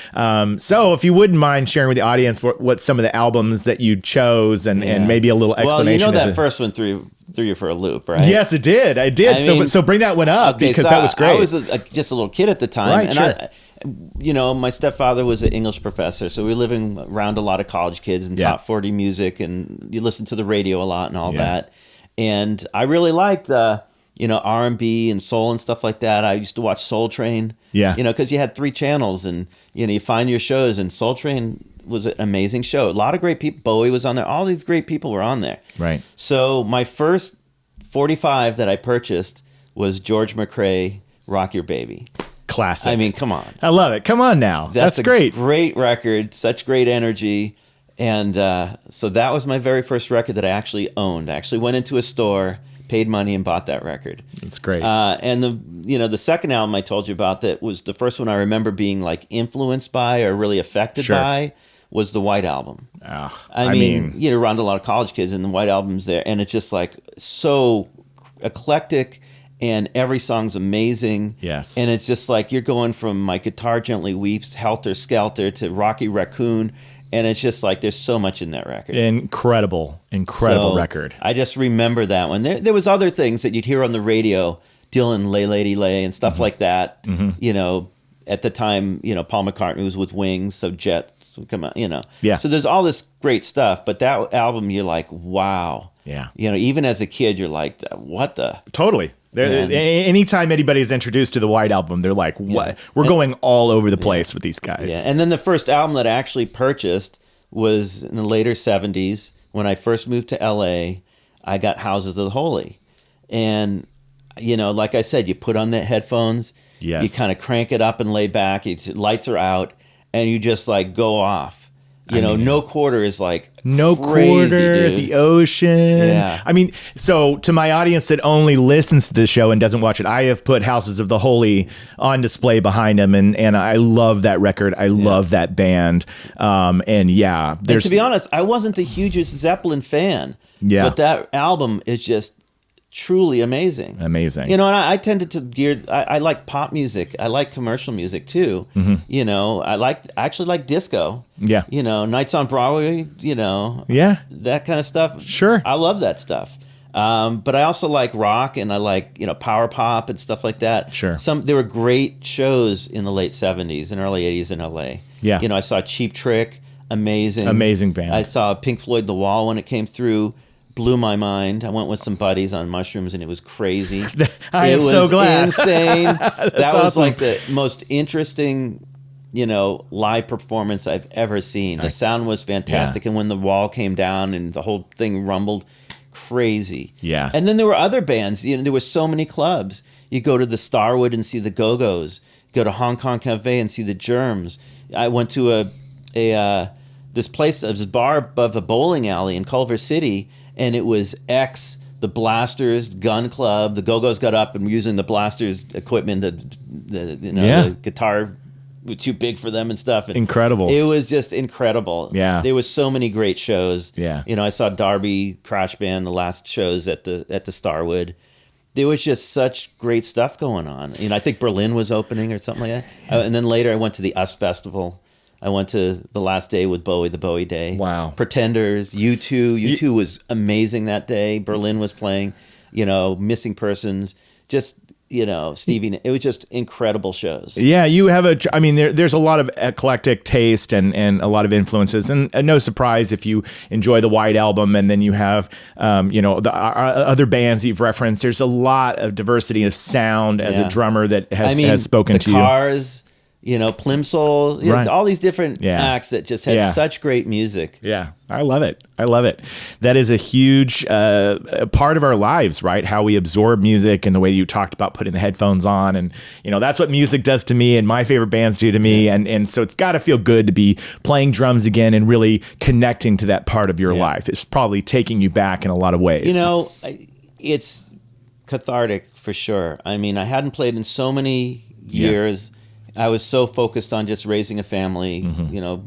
So if you wouldn't mind sharing with the audience what some of the albums that you chose and maybe a little explanation. Well, that first one threw you for a loop, right? Yes, it did. I did. So bring that one up because that was great. I was just a little kid at the time. Right, and sure. My stepfather was an English professor, so we were living around a lot of college kids and top 40 music, and you listen to the radio a lot and all that. And I really liked, R&B and soul and stuff like that. I used to watch Soul Train. Yeah. Because you had 3 channels, and you find your shows, and Soul Train was an amazing show. A lot of great people. Bowie was on there. All these great people were on there. Right. So my first 45 that I purchased was George McRae, Rock Your Baby. Classic. I mean, come on. I love it. Come on now. That's great. Great record. Such great energy. And so that was my very first record that I actually owned. I actually went into a store, paid money, and bought that record. That's great. And the second album I told you about that was the first one I remember being like influenced by or really affected by was the White Album. I mean, around a lot of college kids, and the White Album's there, and it's just like so eclectic. And every song's amazing. Yes. And it's just like you're going from My Guitar Gently Weeps, Helter Skelter to Rocky Raccoon. And it's just like there's so much in that record. Incredible record. I just remember that one. There was other things that you'd hear on the radio, Dylan, Lay Lady Lay, and stuff like that. Mm-hmm. At the time, Paul McCartney was with Wings, so Jet would come out, Yeah. So there's all this great stuff. But that album, you're like, wow. Yeah. Even as a kid, you're like, what the? Totally. Anytime anybody's introduced to the White Album, they're like, "What? Yeah. We're going all over the place with these guys." Yeah, and then the first album that I actually purchased was in the later '70s when I first moved to LA. I got Houses of the Holy, and like I said, you put on the headphones, Yes. You kind of crank it up and lay back. Lights are out, and you just like go off. No quarter is like no crazy, quarter, dude. the ocean. Yeah. I mean, so to my audience that only listens to this show and doesn't watch it, I have put Houses of the Holy on display behind him, and I love that record. I love that band. And to be honest, I wasn't the hugest Zeppelin fan. Yeah. But that album is just truly amazing. Amazing. And I tended to gear. I like pop music. I like commercial music too. I actually like disco. Yeah. Nights on Broadway. Yeah. That kind of stuff. Sure. I love that stuff. But I also like rock, and I like power pop and stuff like that. Sure. There were great shows in the late '70s and early '80s in LA. Yeah. I saw Cheap Trick. Amazing band. I saw Pink Floyd The Wall when it came through. Blew my mind. I went with some buddies on mushrooms, and it was crazy. I am so glad. Insane. That was awesome. like the most interesting, live performance I've ever seen. The sound was fantastic, and when the wall came down and the whole thing rumbled, crazy. Yeah. And then there were other bands. There were so many clubs. You go to the Starwood and see the Go-Go's. Go to Hong Kong Cafe and see the Germs. I went to this bar above a bowling alley in Culver City. And it was the Blasters, Gun Club. The Go-Go's got up and were using the Blasters equipment. The guitar was too big for them and stuff. And incredible. It was just incredible. Yeah. There was so many great shows. Yeah. I saw Darby Crash Band, the last shows at the Starwood. There was just such great stuff going on. I think Berlin was opening or something like that. And then later I went to the US Festival. I went to the last day with Bowie, the Bowie Day. Wow. Pretenders, U2. U2 was amazing that day. Berlin was playing, Missing Persons, just, Stevie. It was just incredible shows. Yeah, you have there's a lot of eclectic taste and a lot of influences. And no surprise if you enjoy the White Album and then you have, the other bands you've referenced. There's a lot of diversity of sound as a drummer that has spoken to you. The Cars. Plimsoll, Right. all these different acts that just had such great music. Yeah, I love it. That is a huge part of our lives, right? How we absorb music and the way you talked about putting the headphones on. And, that's what music does to me and my favorite bands do to me. And so it's got to feel good to be playing drums again and really connecting to that part of your life. It's probably taking you back in a lot of ways. It's cathartic for sure. I hadn't played in so many years. I was so focused on just raising a family,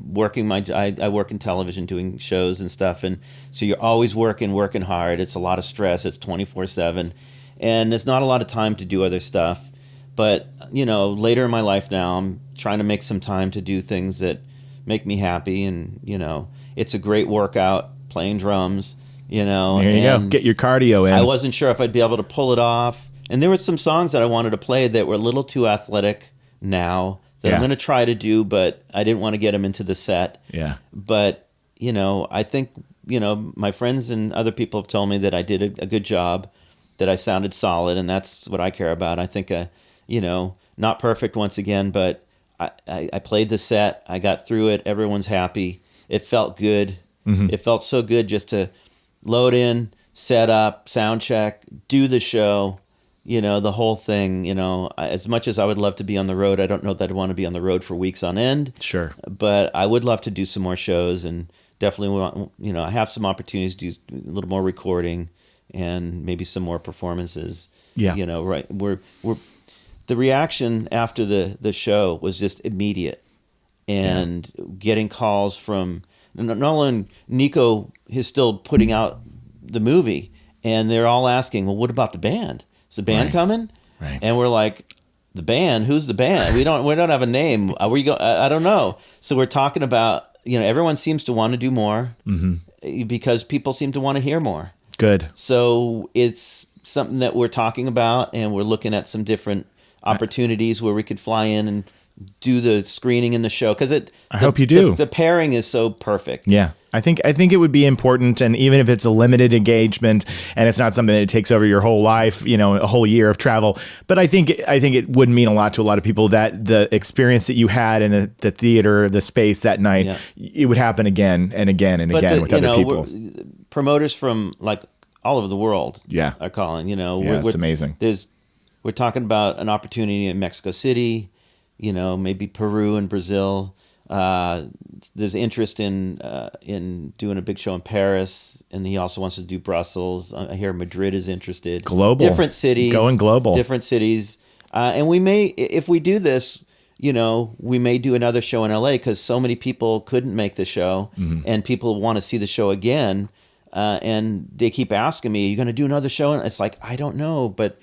working I work in television doing shows and stuff. And so you're always working hard. It's a lot of stress. It's 24/7 and there's not a lot of time to do other stuff. But, later in my life now, I'm trying to make some time to do things that make me happy. And, it's a great workout playing drums, There you go. Get your cardio in. I wasn't sure if I'd be able to pull it off. And there were some songs that I wanted to play that were a little too athletic now that I'm going to try to do, but I didn't want to get them into the set. Yeah. But, I think, my friends and other people have told me that I did a good job, that I sounded solid, and that's what I care about. I think, not perfect once again, but I played the set. I got through it. Everyone's happy. It felt good. Mm-hmm. It felt so good just to load in, set up, sound check, do the show. The whole thing, as much as I would love to be on the road, I don't know that I'd want to be on the road for weeks on end. Sure. But I would love to do some more shows and definitely want, I have some opportunities to do a little more recording and maybe some more performances. Yeah. Right. We're the reaction after the show was just immediate and getting calls from not only Nico is still putting out the movie and they're all asking, well, what about the band? Is the band coming? Right. And we're like, the band? Who's the band? We don't have a name. I don't know. So we're talking about, everyone seems to want to do more because people seem to want to hear more. Good. So it's something that we're talking about, and we're looking at some different opportunities where we could fly in and do the screening in the show, because I hope you do. The pairing is so perfect. Yeah, I think it would be important, and even if it's a limited engagement and it's not something that takes over your whole life, a whole year of travel, but I think it would mean a lot to a lot of people that the experience that you had in the theater, the space that night, it would happen again and again and again with other people. Promoters from like all over the world, are calling. It's amazing. There's we're talking about an opportunity in Mexico City, maybe Peru and Brazil. There's interest in doing a big show in Paris, and he also wants to do Brussels. I hear Madrid is interested. Global. Different cities. Going global. Different cities. And we may, if we do this, we may do another show in LA because so many people couldn't make the show, and people want to see the show again. And they keep asking me, "Are you going to do another show?" And it's like, I don't know, but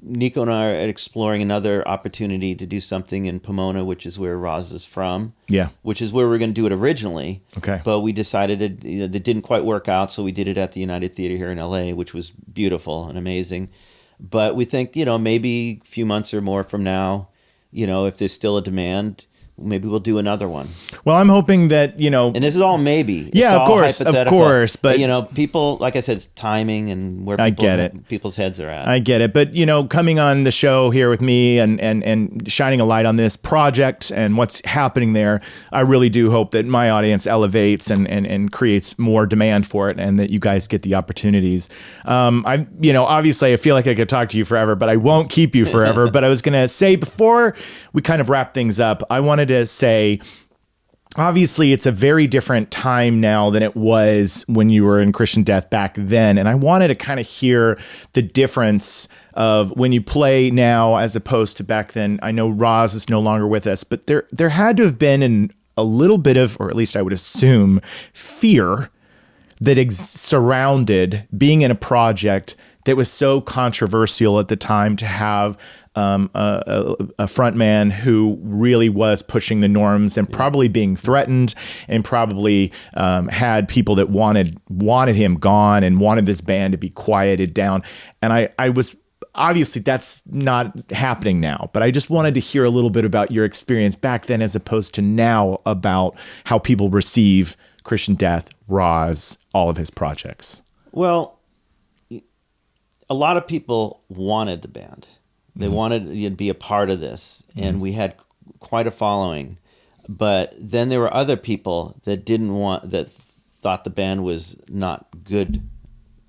Nico and I are exploring another opportunity to do something in Pomona, which is where Rozz is from. Yeah. Which is where we were going to do it originally. Okay. But we decided that didn't quite work out, so we did it at the United Theater here in LA, which was beautiful and amazing. But we think, maybe a few months or more from now, if there's still a demand, maybe we'll do another one. Well, I'm hoping that, And this is all maybe. It's yeah, of all course. But people, like I said, it's timing and where people's heads are at. I get it. But, coming on the show here with me and shining a light on this project and what's happening there, I really do hope that my audience elevates and creates more demand for it, and that you guys get the opportunities. Obviously I feel like I could talk to you forever, but I won't keep you forever. But I was going to say, before we kind of wrap things up, I wanted to say, obviously it's a very different time now than it was when you were in Christian Death back then. And I wanted to kind of hear the difference of when you play now as opposed to back then. I know Rozz is no longer with us, but there had to have been a little bit of, or at least I would assume, fear that surrounded being in a project that was so controversial at the time, to have a front man who really was pushing the norms and probably being threatened, and probably had people that wanted him gone and wanted this band to be quieted down. And I was, obviously that's not happening now, but I just wanted to hear a little bit about your experience back then as opposed to now, about how people receive Christian Death, Rozz, all of his projects. Well, a lot of people wanted the band. They wanted you to be a part of this, and we had quite a following. But then there were other people that that thought the band was not good,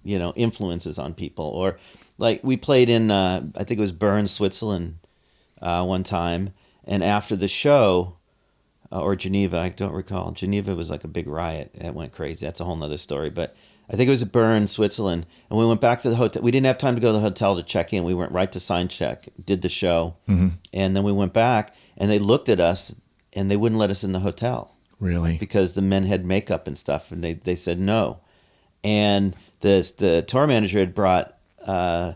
influences on people. Or like we played in, I think it was Bern, Switzerland, one time, and after the show, or Geneva, I don't recall. Geneva was like a big riot. It went crazy. That's a whole nother story. But I think it was Bern, Switzerland. And we went back to the hotel. We didn't have time to go to the hotel to check in. We went right to sign check, did the show. And then we went back, and they looked at us, and they wouldn't let us in the hotel. Really? Because the men had makeup and stuff, and they said no. And the tour manager had brought a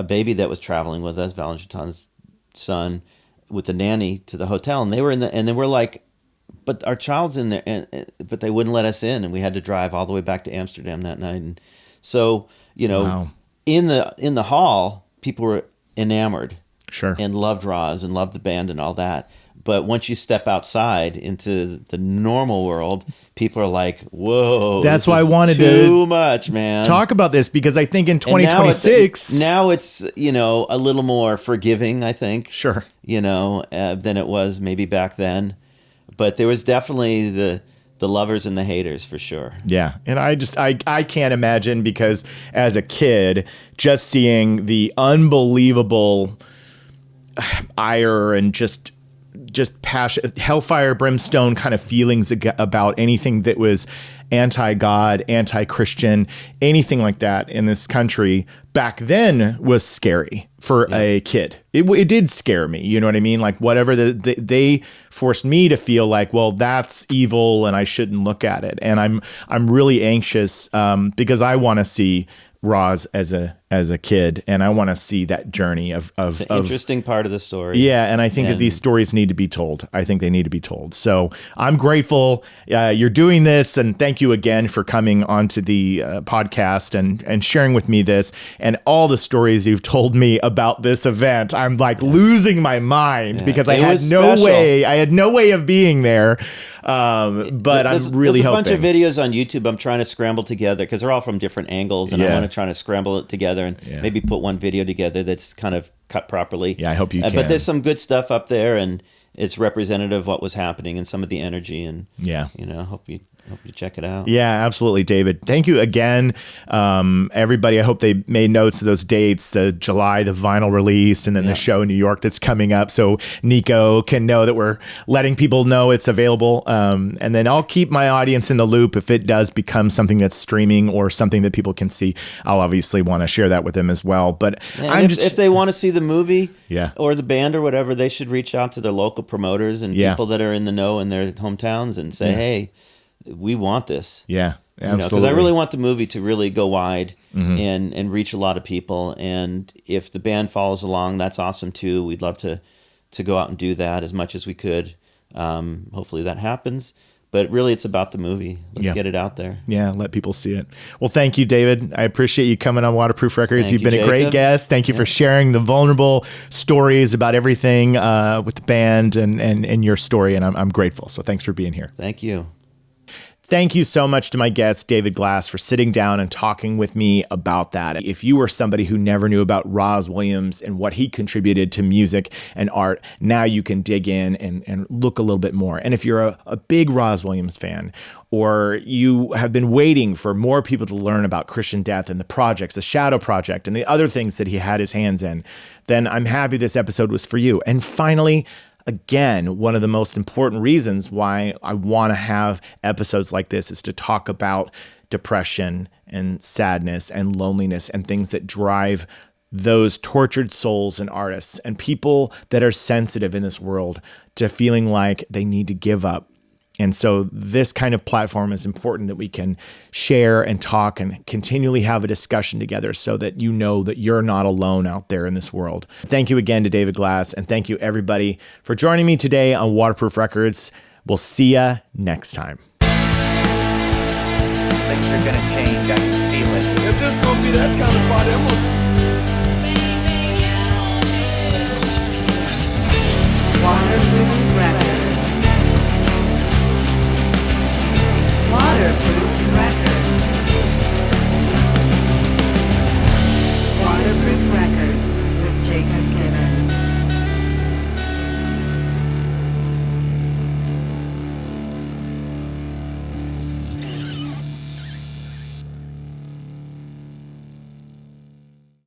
baby that was traveling with us, Valentin's son, with the nanny to the hotel. And they were and they were like, but our child's in there, but they wouldn't let us in, and we had to drive all the way back to Amsterdam that night. And so, wow. in the hall, people were enamored, sure, and loved Rozz and loved the band and all that. But once you step outside into the normal world, people are like, "Whoa!" That's why I wanted too much, man. Talk about this, because I think in 2026, now it's a little more forgiving. I think, sure, than it was maybe back then. But there was definitely the lovers and the haters, for sure. Yeah. And I can't imagine, because as a kid, just seeing the unbelievable ire and just passion, hellfire, brimstone kind of feelings about anything that was anti-God, anti-Christian, anything like that in this country back then was scary for a kid. It did scare me. You know what I mean? Like whatever they forced me to feel like, well, that's evil and I shouldn't look at it. And I'm really anxious because I want to see Rozz as a kid, and I want to see that journey of interesting part of the story. Yeah, and I think that these stories need to be told. I think they need to be told. So I'm grateful you're doing this, and thank you again for coming onto the podcast and sharing with me this and all the stories you've told me about this event. I'm like losing my mind because I had no way of being there. But I'm really hoping. There's a bunch of videos on YouTube I'm trying to scramble together because they're all from different angles, and I want to try to scramble it together and maybe put one video together that's kind of cut properly. Yeah, I hope you can. But there's some good stuff up there, and it's representative of what was happening and some of the energy, and I hope you hope you check it out. Yeah, absolutely, David. Thank you again, everybody. I hope they made notes of those dates, the July, the vinyl release, and then the show in New York that's coming up, so Nico can know that we're letting people know it's available. And then I'll keep my audience in the loop if it does become something that's streaming or something that people can see. I'll obviously want to share that with them as well. But if they want to see the movie Yeah. or the band or whatever, they should reach out to their local promoters and people that are in the know in their hometowns and say, hey, we want this. Yeah, absolutely. Because I really want the movie to really go wide and reach a lot of people. And if the band follows along, that's awesome too. We'd love to go out and do that as much as we could. Hopefully that happens. But really, it's about the movie. Let's get it out there. Yeah, let people see it. Well, thank you, David. I appreciate you coming on Waterproof Records. You've been a great guest. Thank you for sharing the vulnerable stories about everything with the band and your story. And I'm grateful. So thanks for being here. Thank you. Thank you so much to my guest, David Glass, for sitting down and talking with me about that. If you were somebody who never knew about Rozz Williams and what he contributed to music and art, now you can dig in and look a little bit more. And if you're a big Rozz Williams fan, or you have been waiting for more people to learn about Christian Death and the projects, the Shadow Project, and the other things that he had his hands in, then I'm happy this episode was for you. And finally, again, one of the most important reasons why I want to have episodes like this is to talk about depression and sadness and loneliness and things that drive those tortured souls and artists and people that are sensitive in this world to feeling like they need to give up. And so this kind of platform is important that we can share and talk and continually have a discussion together so that you know that you're not alone out there in this world. Thank you again to David Glass, and thank you everybody for joining me today on Waterproof Records. We'll see ya next time. Things are gonna change. I can feel it. If this gonna be that kind of party, I'm gonna Waterproof Records.